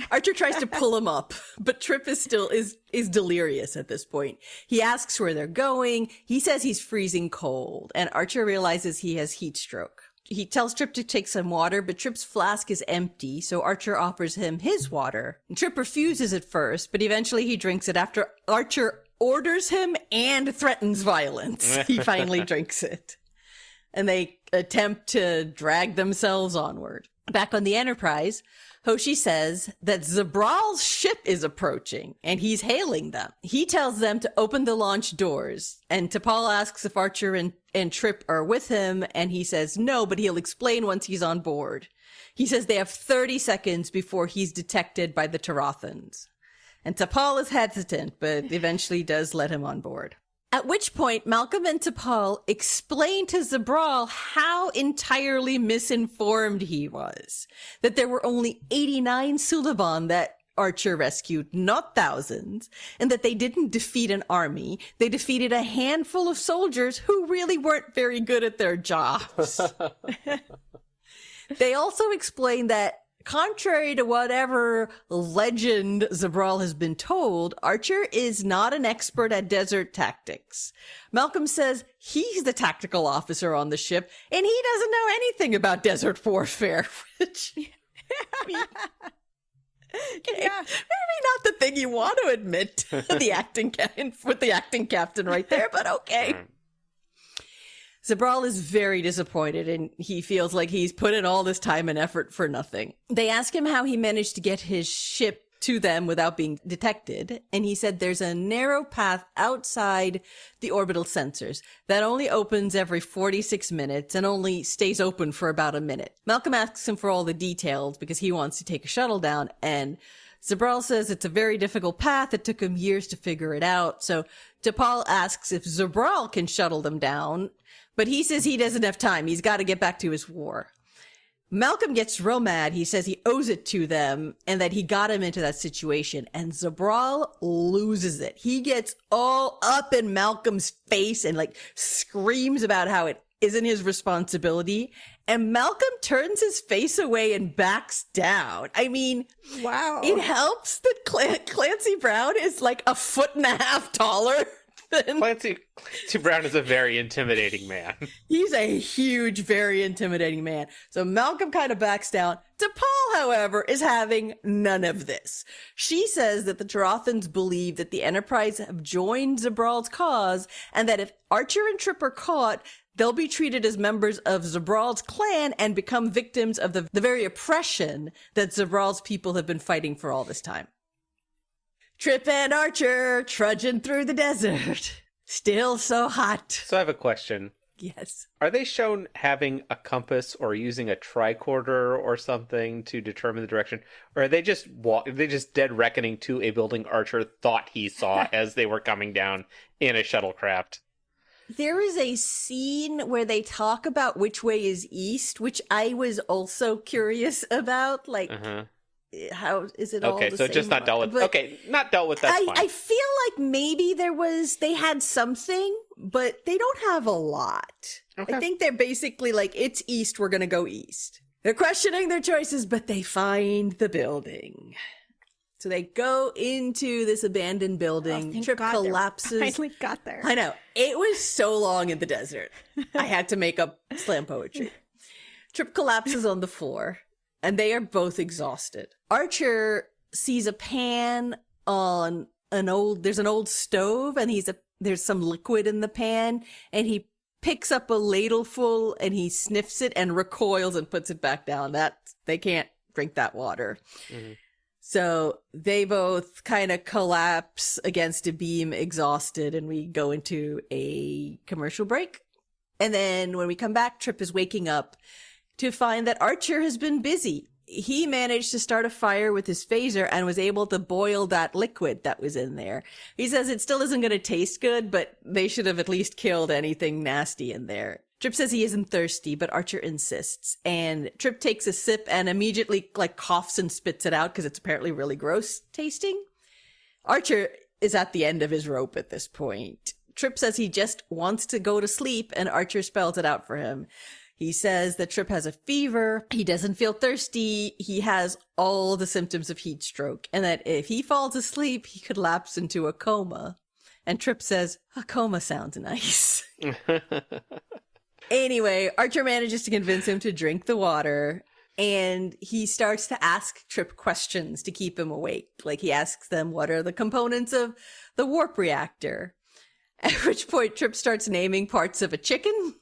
Archer tries to pull him up, but Trip is still is delirious at this point. He asks where they're going. He says he's freezing cold, and Archer realizes he has heat stroke. He tells Trip to take some water, but Trip's flask is empty, so Archer offers him his water. And Trip refuses at first, but eventually he drinks it after Archer orders him and threatens violence. He finally drinks it. And they attempt to drag themselves onward. Back on the Enterprise, Hoshi says that Zabral's ship is approaching, and he's hailing them. He tells them to open the launch doors, and T'Pol asks if Archer and Trip are with him, and he says no, but he'll explain once he's on board. He says they have 30 seconds before he's detected by the Tarathans. And T'Pol is hesitant, but eventually does let him on board. At which point, Malcolm and T'Pol explain to Zabral how entirely misinformed he was. That there were only 89 Suliban that Archer rescued, not thousands, and that they didn't defeat an army. They defeated a handful of soldiers who really weren't very good at their jobs. They also explain that contrary to whatever legend Zabral has been told, Archer is not an expert at desert tactics. Malcolm says he's the tactical officer on the ship, and he doesn't know anything about desert warfare, which, I mean, maybe not the thing you want to admit to the acting captain right there, but okay. Zabral is very disappointed, and he feels like he's put in all this time and effort for nothing. They ask him how he managed to get his ship to them without being detected, and he said there's a narrow path outside the orbital sensors that only opens every 46 minutes and only stays open for about a minute. Malcolm asks him for all the details because he wants to take a shuttle down, and Zabral says it's a very difficult path. It took him years to figure it out. So T'Pol asks if Zabral can shuttle them down, but he says he doesn't have time. He's got to get back to his war. Malcolm gets real mad. He says he owes it to them and that he got him into that situation. And Zabral loses it. He gets all up in Malcolm's face and like screams about how it isn't his responsibility. And Malcolm turns his face away and backs down. I mean, wow. It helps that Clancy Brown is like 1.5 feet taller than... Clancy Brown is a very intimidating man. He's a huge, very intimidating man. So Malcolm kind of backs down. T'Pol, however, is having none of this. She says that the Tarathans believe that the Enterprise have joined Zabral's cause and that if Archer and Trip are caught, they'll be treated as members of Zabral's clan and become victims of the very oppression that Zabral's people have been fighting for all this time. Trip and Archer trudging through the desert. Still so hot. So I have a question. Yes. Are they shown having a compass or using a tricorder or something to determine the direction? Or are they just dead reckoning to a building Archer thought he saw as they were coming down in a shuttlecraft? There is a scene where they talk about which way is east, which I was also curious about. Like, how is it all the so same just not dealt with. but Okay, not dealt with, that's fine. I feel like maybe they had something, but they don't have a lot. Okay. I think they're basically like, it's east, we're going to go east. They're questioning their choices, but they find the building. So they go into this abandoned building. Trip collapses. Finally got there. I know. It was so long in the desert. I had to make up slam poetry. Trip collapses on the floor, and they are both exhausted. Archer sees a pan on there's an old stove, and there's some liquid in the pan, and he picks up a ladleful, and he sniffs it and recoils and puts it back down. They can't drink that water. Mm-hmm. So they both kind of collapse against a beam exhausted, and we go into a commercial break. And then when we come back, Trip is waking up to find that Archer has been busy. He managed to start a fire with his phaser and was able to boil that liquid that was in there. He says it still isn't going to taste good, but they should have at least killed anything nasty in there. Trip says he isn't thirsty, but Archer insists. And Trip takes a sip and immediately coughs and spits it out because it's apparently really gross tasting. Archer is at the end of his rope at this point. Trip says he just wants to go to sleep, and Archer spells it out for him. He says that Trip has a fever, he doesn't feel thirsty, he has all the symptoms of heat stroke, and that if he falls asleep, he could lapse into a coma. And Trip says, a coma sounds nice. Anyway, Archer manages to convince him to drink the water, and he starts to ask Trip questions to keep him awake. Like, he asks them, what are the components of the warp reactor? At which point, Trip starts naming parts of a chicken,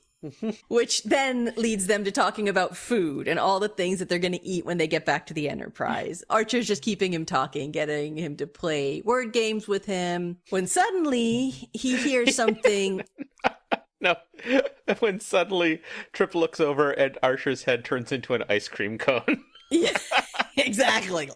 which then leads them to talking about food and all the things that they're going to eat when they get back to the Enterprise. Archer's just keeping him talking, getting him to play word games with him, when suddenly he hears something. No, when suddenly Trip looks over and Archer's head turns into an ice cream cone. Yeah, exactly.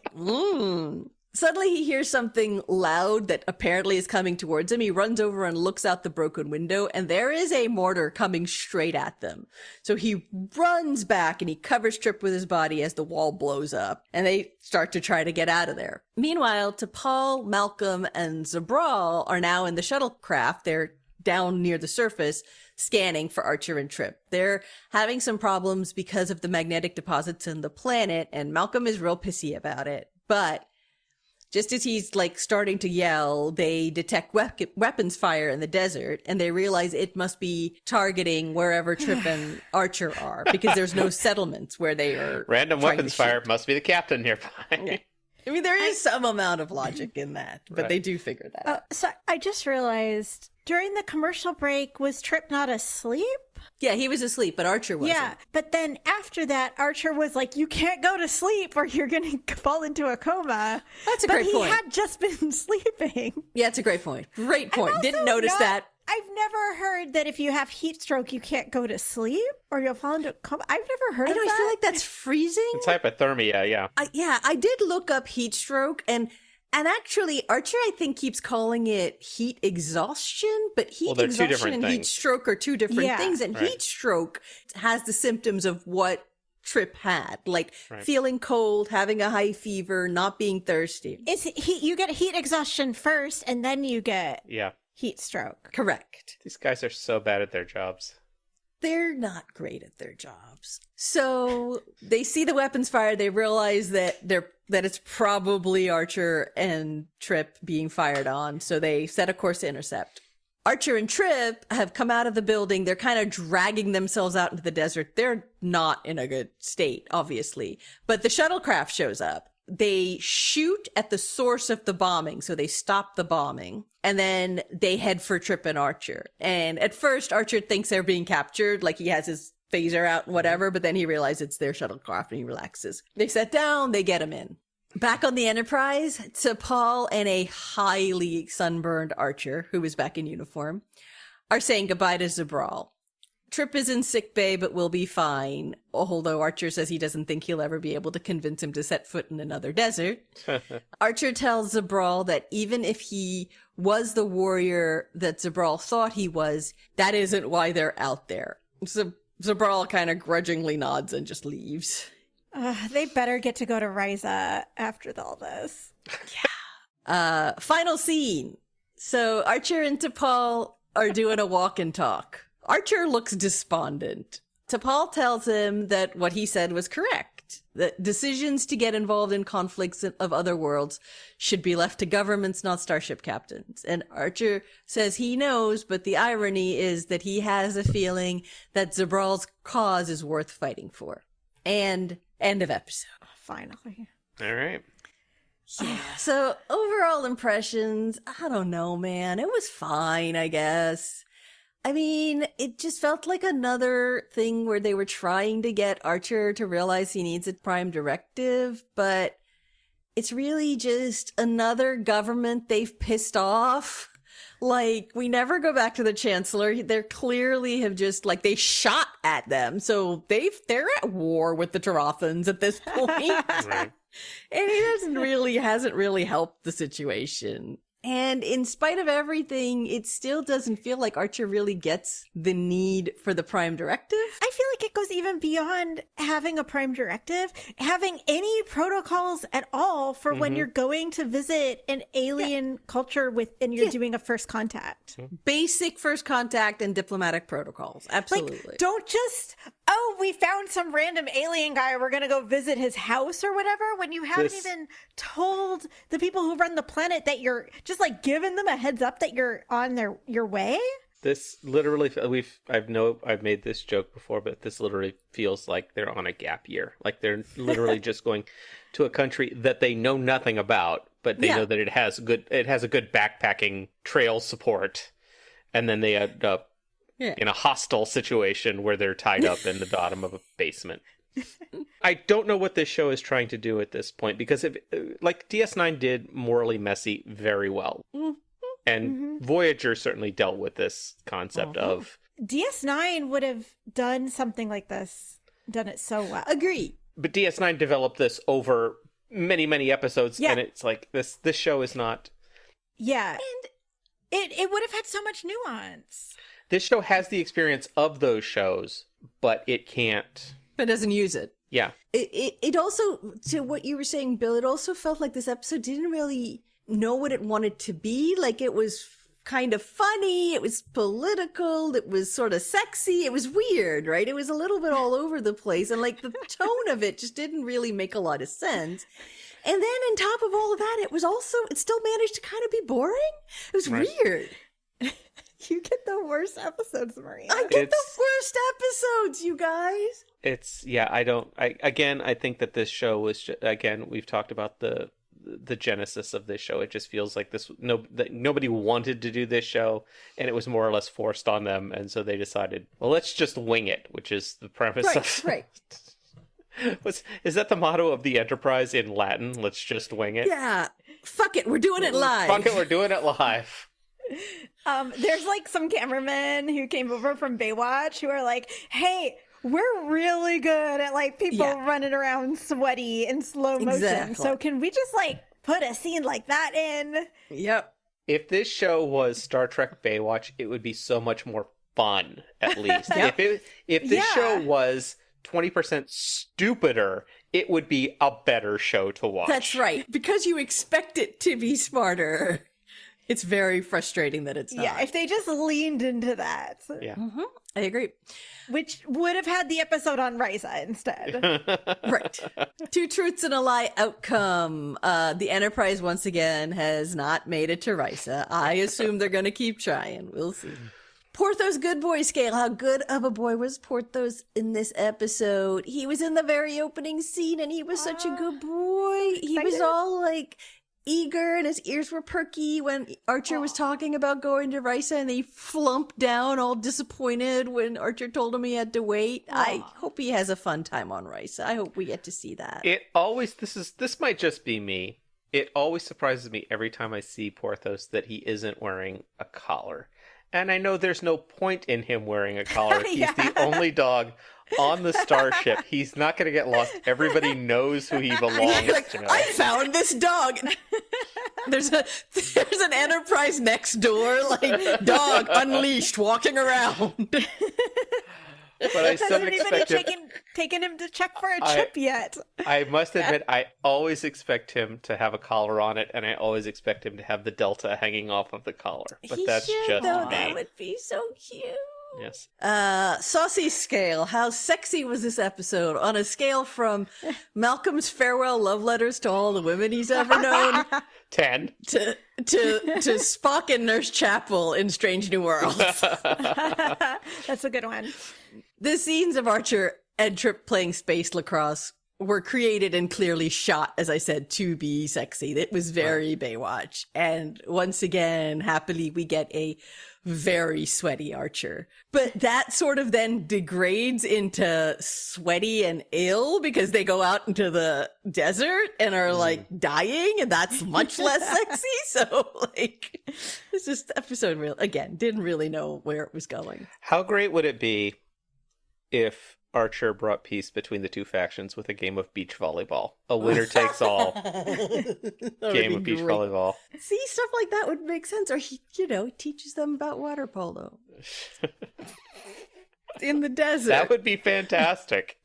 Suddenly he hears something loud that apparently is coming towards him. He runs over and looks out the broken window, and there is a mortar coming straight at them. So he runs back and he covers Trip with his body as the wall blows up, and they start to try to get out of there. Meanwhile, T'Pol, Malcolm, and Zabral are now in the shuttlecraft. They're down near the surface scanning for Archer and Trip. They're having some problems because of the magnetic deposits in the planet, and Malcolm is real pissy about it. But just as he's starting to yell, they detect weapons fire in the desert, and they realize it must be targeting wherever Trip and Archer are, because there's no settlements where they are. Random weapons fire must be the captain nearby. Yeah. I mean, there is some amount of logic in that, but Right. they do figure that out. So I just realized during the commercial break, was Trip not asleep? Yeah, he was asleep, but Archer wasn't. Yeah, but then after that, Archer was like, you can't go to sleep or you're going to fall into a coma. That's a great point. But he had just been sleeping. Yeah, it's a great point. Great point. I'm Didn't also notice that. I've never heard that if you have heat stroke, you can't go to sleep or you'll fall into a coma. I've never heard of that. I feel like that's freezing. It's hypothermia, yeah. I did look up heat stroke, and actually Archer, I think, keeps calling it heat exhaustion, but heat they're two exhaustion different and heat things. stroke are two different things, and Right. heat stroke has the symptoms of what Trip had, like Right. feeling cold, having a high fever, not being thirsty. You get heat exhaustion first and then you get Yeah. heat stroke. Correct. These guys are so bad at their jobs. They're not great at their jobs. So they see the weapons fire. They realize that it's probably Archer and Trip being fired on. So they set a course to intercept. Archer and Trip have come out of the building. They're kind of dragging themselves out into the desert. They're not in a good state, obviously. But the shuttlecraft shows up. They shoot at the source of the bombing, so they stop the bombing. And then they head for Trip and Archer. And at first, Archer thinks they're being captured, like he has his phaser out and whatever, but then he realizes it's their shuttlecraft and he relaxes. They set down, they get him in. Back on the Enterprise, T'Pol and a highly sunburned Archer, who is back in uniform, are saying goodbye to Zabral. Trip is in sickbay, but will be fine, although Archer says he doesn't think he'll ever be able to convince him to set foot in another desert. Archer tells Zabral that even if he was the warrior that Zabral thought he was, that isn't why they're out there. So Zabral kind of grudgingly nods and just leaves. They better get to go to Ryza after all this. Final scene. So Archer and T'Pol are doing a walk and talk. Archer looks despondent. T'Pol tells him that what he said was correct, that decisions to get involved in conflicts of other worlds should be left to governments, not starship captains. And Archer says he knows, but the irony is that he has a feeling that Zabral's cause is worth fighting for. And end of episode. Finally. All right. Yeah. So overall impressions, I don't know, man. It was fine, I guess. I mean, it just felt like another thing where they were trying to get Archer to realize he needs a prime directive, but it's really just another government they've pissed off. Like, we never go back to the Chancellor. They're clearly have just, like, they shot at them. So they're at war with the Tarathans at this point. Right. And he hasn't really helped the situation. And in spite of everything, it still doesn't feel like Archer really gets the need for the Prime Directive. I feel like it goes even beyond having a Prime Directive, having any protocols at all for when you're going to visit an alien culture and you're doing a first contact. Basic first contact and diplomatic protocols. Absolutely. Like, don't just, oh, we found some random alien guy, we're going to go visit his house or whatever, when you haven't even told the people who run the planet that you're just like giving them a heads up that you're on your way. This literally, I've made this joke before, but this literally feels like they're on a gap year. Like they're literally just going to a country that they know nothing about, but they know that it has a good backpacking trail support, and then they end up in a hostile situation where they're tied up in the bottom of a basement. I don't know what this show is trying to do at this point, because like DS9 did Morally Messy very well. And Voyager certainly dealt with this concept of... DS9 would have done something like this, done it so well. Agree. But DS9 developed this over many, many episodes, and it's like, this show is not... Yeah. And it would have had so much nuance. This show has the experience of those shows, but it can't... But doesn't use it. Yeah. It also, to what you were saying, Bill, it also felt like this episode didn't really know what it wanted to be. Like, it was kind of funny, it was political, it was sort of sexy, it was weird, right? It was a little bit all over the place, and like the tone of it just didn't really make a lot of sense. And then on top of all of that, it still managed to kind of be boring. It was weird. You get the worst episodes, Maria. I get the worst episodes, you guys. I think that this show was just, again, we've talked about the genesis of this show. It just feels like that nobody wanted to do this show, and it was more or less forced on them, and so they decided, well, let's just wing it, which is the premise of... Right. Is that the motto of the Enterprise in Latin? Let's just wing it? Yeah. Fuck it, we're doing it live. Fuck it, we're doing it live. There's like some cameramen who came over from Baywatch who are like, hey, we're really good at like people running around sweaty in slow motion. Exactly. So can we just like put a scene like that in? Yep. If this show was Star Trek Baywatch, it would be so much more fun, at least. If this show was 20% stupider, it would be a better show to watch. That's right. Because you expect it to be smarter. It's very frustrating that it's not. Yeah, if they just leaned into that. Yeah. I agree. Which would have had the episode on Risa instead. Right. 2 truths and a lie outcome. The Enterprise, once again, has not made it to Risa. I assume they're going to keep trying. We'll see. Porthos good boy scale. How good of a boy was Porthos in this episode? He was in the very opening scene, and he was such a good boy. He was all like... eager, and his ears were perky when Archer was talking about going to Risa, and he flumped down all disappointed when Archer told him he had to wait. I hope he has a fun time on Risa. I hope we get to see that. This might just be me. It always surprises me every time I see Porthos that he isn't wearing a collar. And I know there's no point in him wearing a collar. He's the only dog on the starship. He's not going to get lost. Everybody knows who he belongs to. I found this dog. There's an Enterprise next door, like dog unleashed, walking around. But I still expect him. Taken him to check for a chip yet. I must admit, I always expect him to have a collar on it, and I always expect him to have the delta hanging off of the collar. But that's just me. That would be so cute. Yes. Saucy scale. How sexy was this episode on a scale from Malcolm's farewell love letters to all the women he's ever known 10 to Spock and Nurse Chapel in Strange New Worlds. That's a good one. The scenes of Archer and Trip playing space lacrosse were created and clearly shot, as I said, to be sexy. It was very Baywatch. And once again, happily, we get a very sweaty Archer. But that sort of then degrades into sweaty and ill because they go out into the desert and are like dying, and that's much less sexy. So like, it's just episode didn't really know where it was going. How great would it be if Archer brought peace between the two factions with a game of beach volleyball? A winner takes all game of beach volleyball. See, stuff like that would make sense. Or he teaches them about water polo in the desert. That would be fantastic.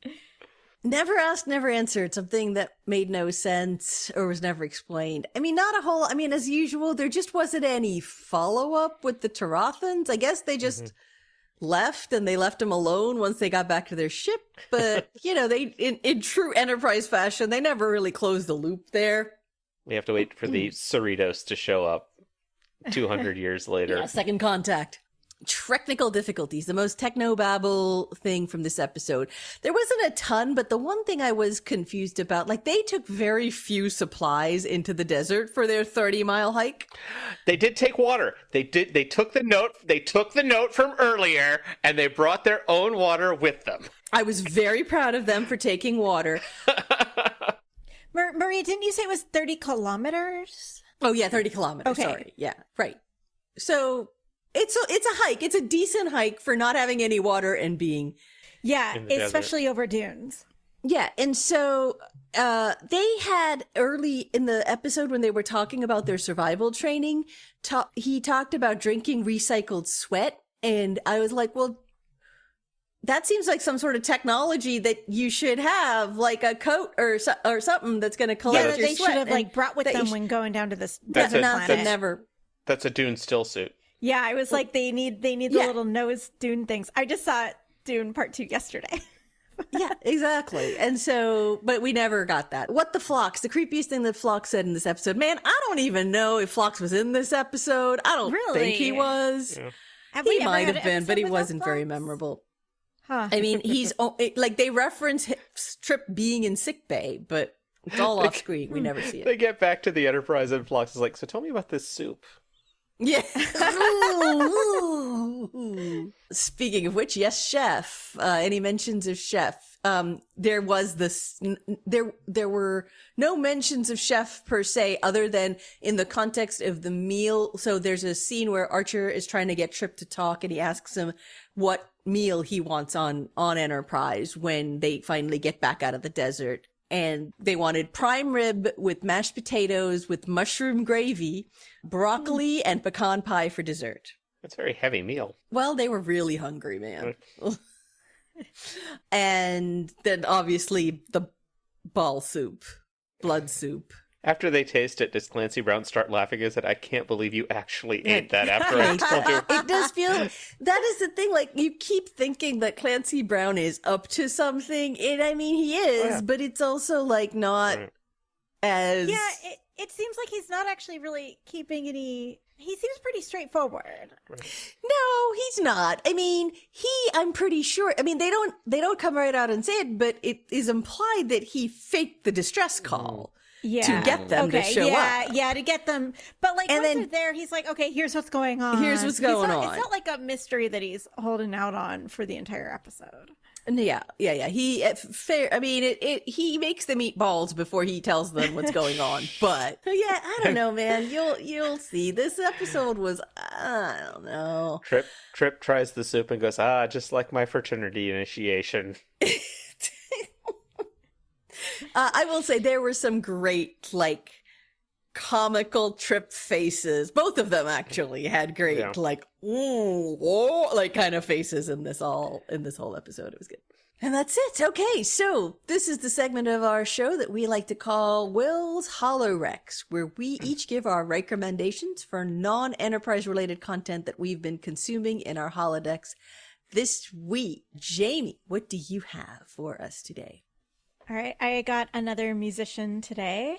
Never asked, never answered. Something that made no sense or was never explained. I mean, not a whole. I mean, as usual, there just wasn't any follow up with the Tarathans. I guess they just left, and they left him alone once they got back to their ship. But they in true Enterprise fashion, they never really closed the loop there. We have to wait for the Cerritos to show up 200 years later. Yeah, second contact. Technical difficulties, the most technobabble thing from this episode. There wasn't a ton, but the one thing I was confused about, like, they took very few supplies into the desert for their 30-mile hike. They did take water. They took the note from earlier, and they brought their own water with them. I was very proud of them for taking water. Maria, didn't you say it was 30 kilometers? Oh yeah, 30 kilometers. Okay. Sorry. Yeah, right. So it's a hike. It's a decent hike for not having any water and being especially over dunes. Yeah, and so they had early in the episode when they were talking about their survival training, he talked about drinking recycled sweat, and I was like, well, that seems like some sort of technology that you should have, like a coat or something that's going to collect your they sweat. should have brout with them when going down to this That's planet. That's a Dune still suit. Yeah, I was like, they need the little nose Dune things. I just saw Dune Part 2 yesterday. Yeah, exactly. And so, but we never got that. What the Phlox? The creepiest thing that Phlox said in this episode. Man, I don't even know if Phlox was in this episode. I don't think he was. Yeah. He might have been, but he wasn't very memorable. Huh. I mean, he's like, they reference Trip being in sickbay, but it's all off screen. We never see it. They get back to the Enterprise, and Phlox is like, so tell me about this soup. Yeah. Speaking of which, yes, chef. Any mentions of chef? There was this. There were no mentions of chef per se, other than in the context of the meal. So there's a scene where Archer is trying to get Trip to talk, and he asks him what meal he wants on Enterprise when they finally get back out of the desert. And they wanted prime rib with mashed potatoes with mushroom gravy, broccoli, and pecan pie for dessert. That's a very heavy meal. Well, they were really hungry, man. And then obviously the ball soup, blood soup. After they taste it, does Clancy Brown start laughing and said, I can't believe you actually ate that after I told you? It does feel, that is the thing, like, you keep thinking that Clancy Brown is up to something, and I mean, he is, but it's also, like, not as... Yeah, it seems like he's not actually really keeping any... He seems pretty straightforward. No, he's not. I mean, I'm pretty sure, I mean, they don't come right out and say it, but it is implied that he faked the distress call. To get them to show up. Yeah, to get them. But like, and once then, they're there, he's like, okay, here's what's going on. Here's what's going on. It's not like a mystery that he's holding out on for the entire episode. Yeah. He I mean, he makes them eat balls before he tells them what's going on. But yeah, I don't know, man. You'll see. This episode was, I don't know. Trip tries the soup and goes, just like my fraternity initiation. I will say there were some great, like, comical Trip faces. Both of them actually had great, like, ooh, whoa, like, kind of faces in this whole episode. It was good. And that's it. Okay, so this is the segment of our show that we like to call Will's Holorex, where we each give our recommendations for non-Enterprise related content that we've been consuming in our holodecks this week. Jamie, what do you have for us today? All right, I got another musician today.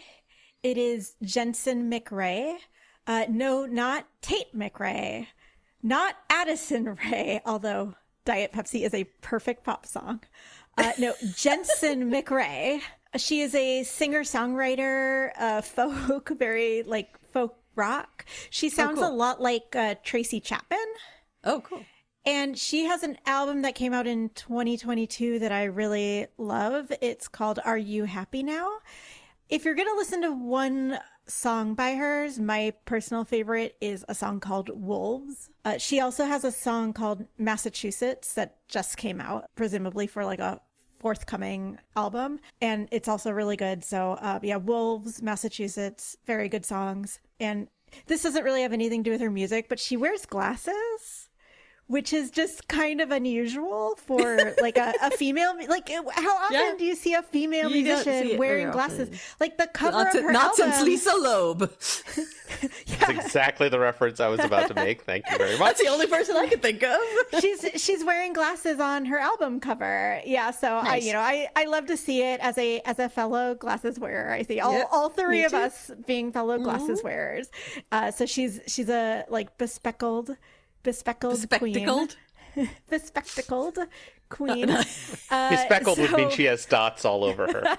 It is Jensen McRae. No, not Tate McRae. Not Addison Rae, although Diet Pepsi is a perfect pop song. No, Jensen McRae. She is a singer-songwriter, folk, very like folk rock. She sounds a lot like Tracy Chapman. Oh, cool. And she has an album that came out in 2022 that I really love. It's called Are You Happy Now? If you're going to listen to one song by hers, my personal favorite is a song called Wolves. She also has a song called Massachusetts that just came out, presumably for like a forthcoming album. And it's also really good. So yeah, Wolves, Massachusetts, very good songs. And this doesn't really have anything to do with her music, but she wears glasses, which is just kind of unusual for like a female. Like, how often do you see a female musician wearing glasses? Like the cover of her not album. since Lisa Loeb. That's exactly the reference I was about to make. Thank you very much. That's the only person I could think of. She's wearing glasses on her album cover. Yeah, so Nice. I love to see it as a fellow glasses wearer. I see all three of us being fellow glasses wearers. So she's a like bespectacled queen. Bespectacled queen. Bespectacled would mean she has dots all over her.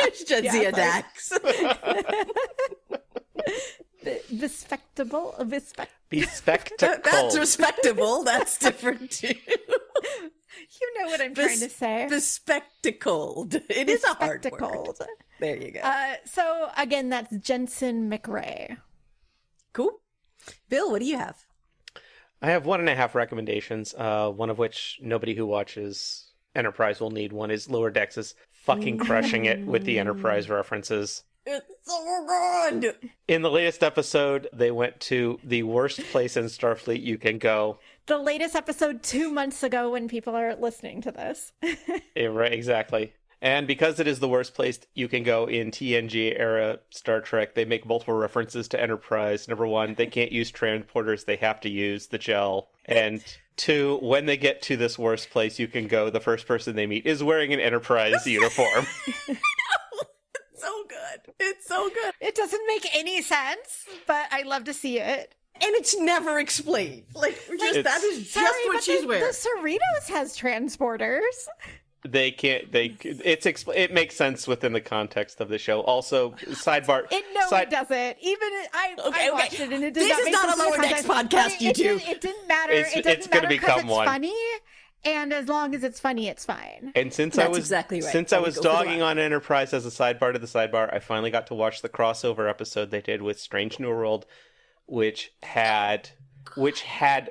It's Jadzia Dax. Bespectable. Bespectacled. That's respectable. That's different too. You know what I'm trying to say. Bespectacled. It is a hard word. Bespectacled. There you go. So again, that's Jensen McRae. Cool. Bill, what do you have? I have 1.5 recommendations, one of which nobody who watches Enterprise will need. One is Lower Decks is fucking crushing it with the Enterprise references. It's so good. In the latest episode, they went to the worst place in Starfleet you can go. The latest episode 2 months ago when people are listening to this. Yeah, right, exactly. And because it is the worst place you can go in TNG era Star Trek, they make multiple references to Enterprise. Number one, they can't use transporters, they have to use the gel. And two, when they get to this worst place you can go, the first person they meet is wearing an Enterprise uniform. It's so good. It's so good. It doesn't make any sense, but I love to see it. And it's never explained. Like, that is just what she's wearing. The Cerritos has transporters. They can't. It makes sense within the context of the show. Also, sidebar. It doesn't. Even I watched it and it did This not is make not sense a Lower in the Decks context. podcast, you two. It didn't matter. It's It doesn't gonna matter become because it's one. funny, and as long as it's funny, it's fine. And since That's I was exactly right. since I was dogging on Enterprise as a sidebar to the sidebar, I finally got to watch the crossover episode they did with Strange New World, which had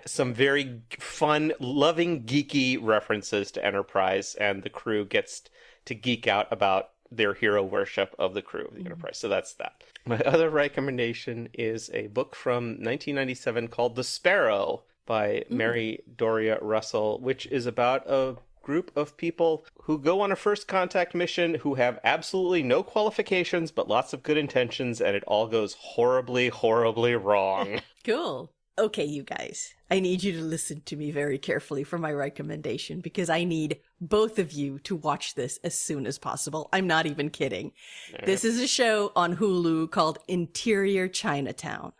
some very fun, loving, geeky references to Enterprise, and the crew gets to geek out about their hero worship of the crew of the Enterprise. So that's that. My other recommendation is a book from 1997 called The Sparrow by Mary Doria Russell, which is about a group of people who go on a first contact mission who have absolutely no qualifications but lots of good intentions, and it all goes horribly, horribly wrong. Cool. Okay, you guys, I need you to listen to me very carefully for my recommendation because I need both of you to watch this as soon as possible. I'm not even kidding. This is a show on Hulu called Interior Chinatown.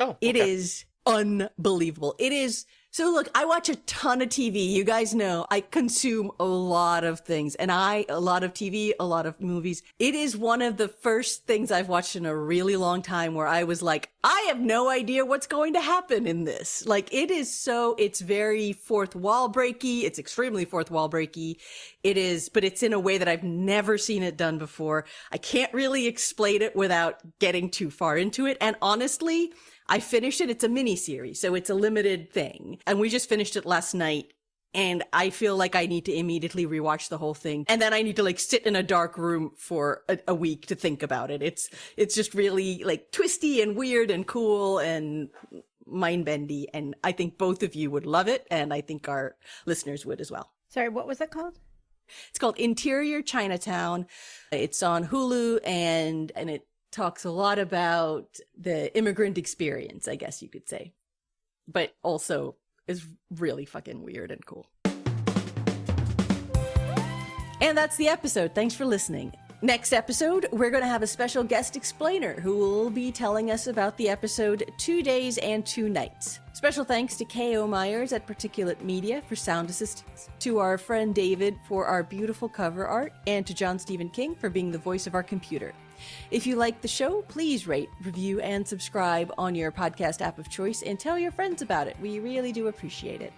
Oh, okay. It is unbelievable. It is. So look, I watch a ton of TV. You guys know I consume a lot of things and a lot of TV, a lot of movies. It is one of the first things I've watched in a really long time where I was like, I have no idea what's going to happen in this. Like it's very fourth wall breaky. It's extremely fourth wall breaky. It is, but it's in a way that I've never seen it done before. I can't really explain it without getting too far into it. And honestly, I finished it. It's a mini series, so it's a limited thing. And we just finished it last night. And I feel like I need to immediately rewatch the whole thing. And then I need to like sit in a dark room for a week to think about it. It's just really like twisty and weird and cool and mind-bendy. And I think both of you would love it. And I think our listeners would as well. Sorry, what was it called? It's called Interior Chinatown. It's on Hulu and it talks a lot about the immigrant experience, I guess you could say, but also is really fucking weird and cool. And that's the episode. Thanks for listening. Next episode, we're going to have a special guest explainer who will be telling us about the episode 2 Days and 2 Nights. Special thanks to K.O. Myers at Particulate Media for sound assistance, to our friend David for our beautiful cover art, and to John Stephen King for being the voice of our computer. If you like the show, please rate, review, and subscribe on your podcast app of choice and tell your friends about it. We really do appreciate it.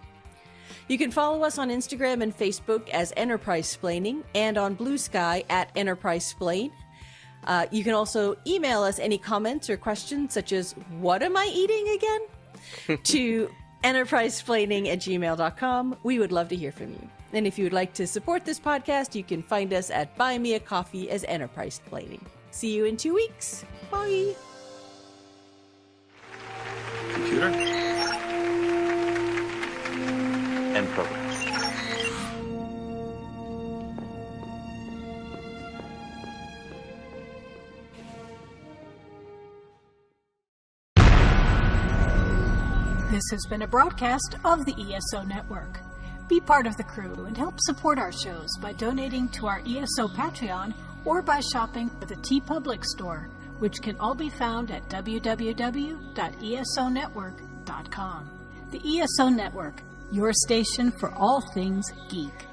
You can follow us on Instagram and Facebook as Enterprise Splaining and on Blue Sky at Enterprise Splain. You can also email us any comments or questions such as, what am I eating again? to enterprisesplaining@gmail.com. We would love to hear from you. And if you would like to support this podcast, you can find us at Buy Me a Coffee as Enterprise Splaining. See you in 2 weeks. Bye. Computer. End program. This has been a broadcast of the ESO Network. Be part of the crew and help support our shows by donating to our ESO Patreon or by shopping at the TeePublic store, which can all be found at www.esonetwork.com. The ESO Network, your station for all things geek.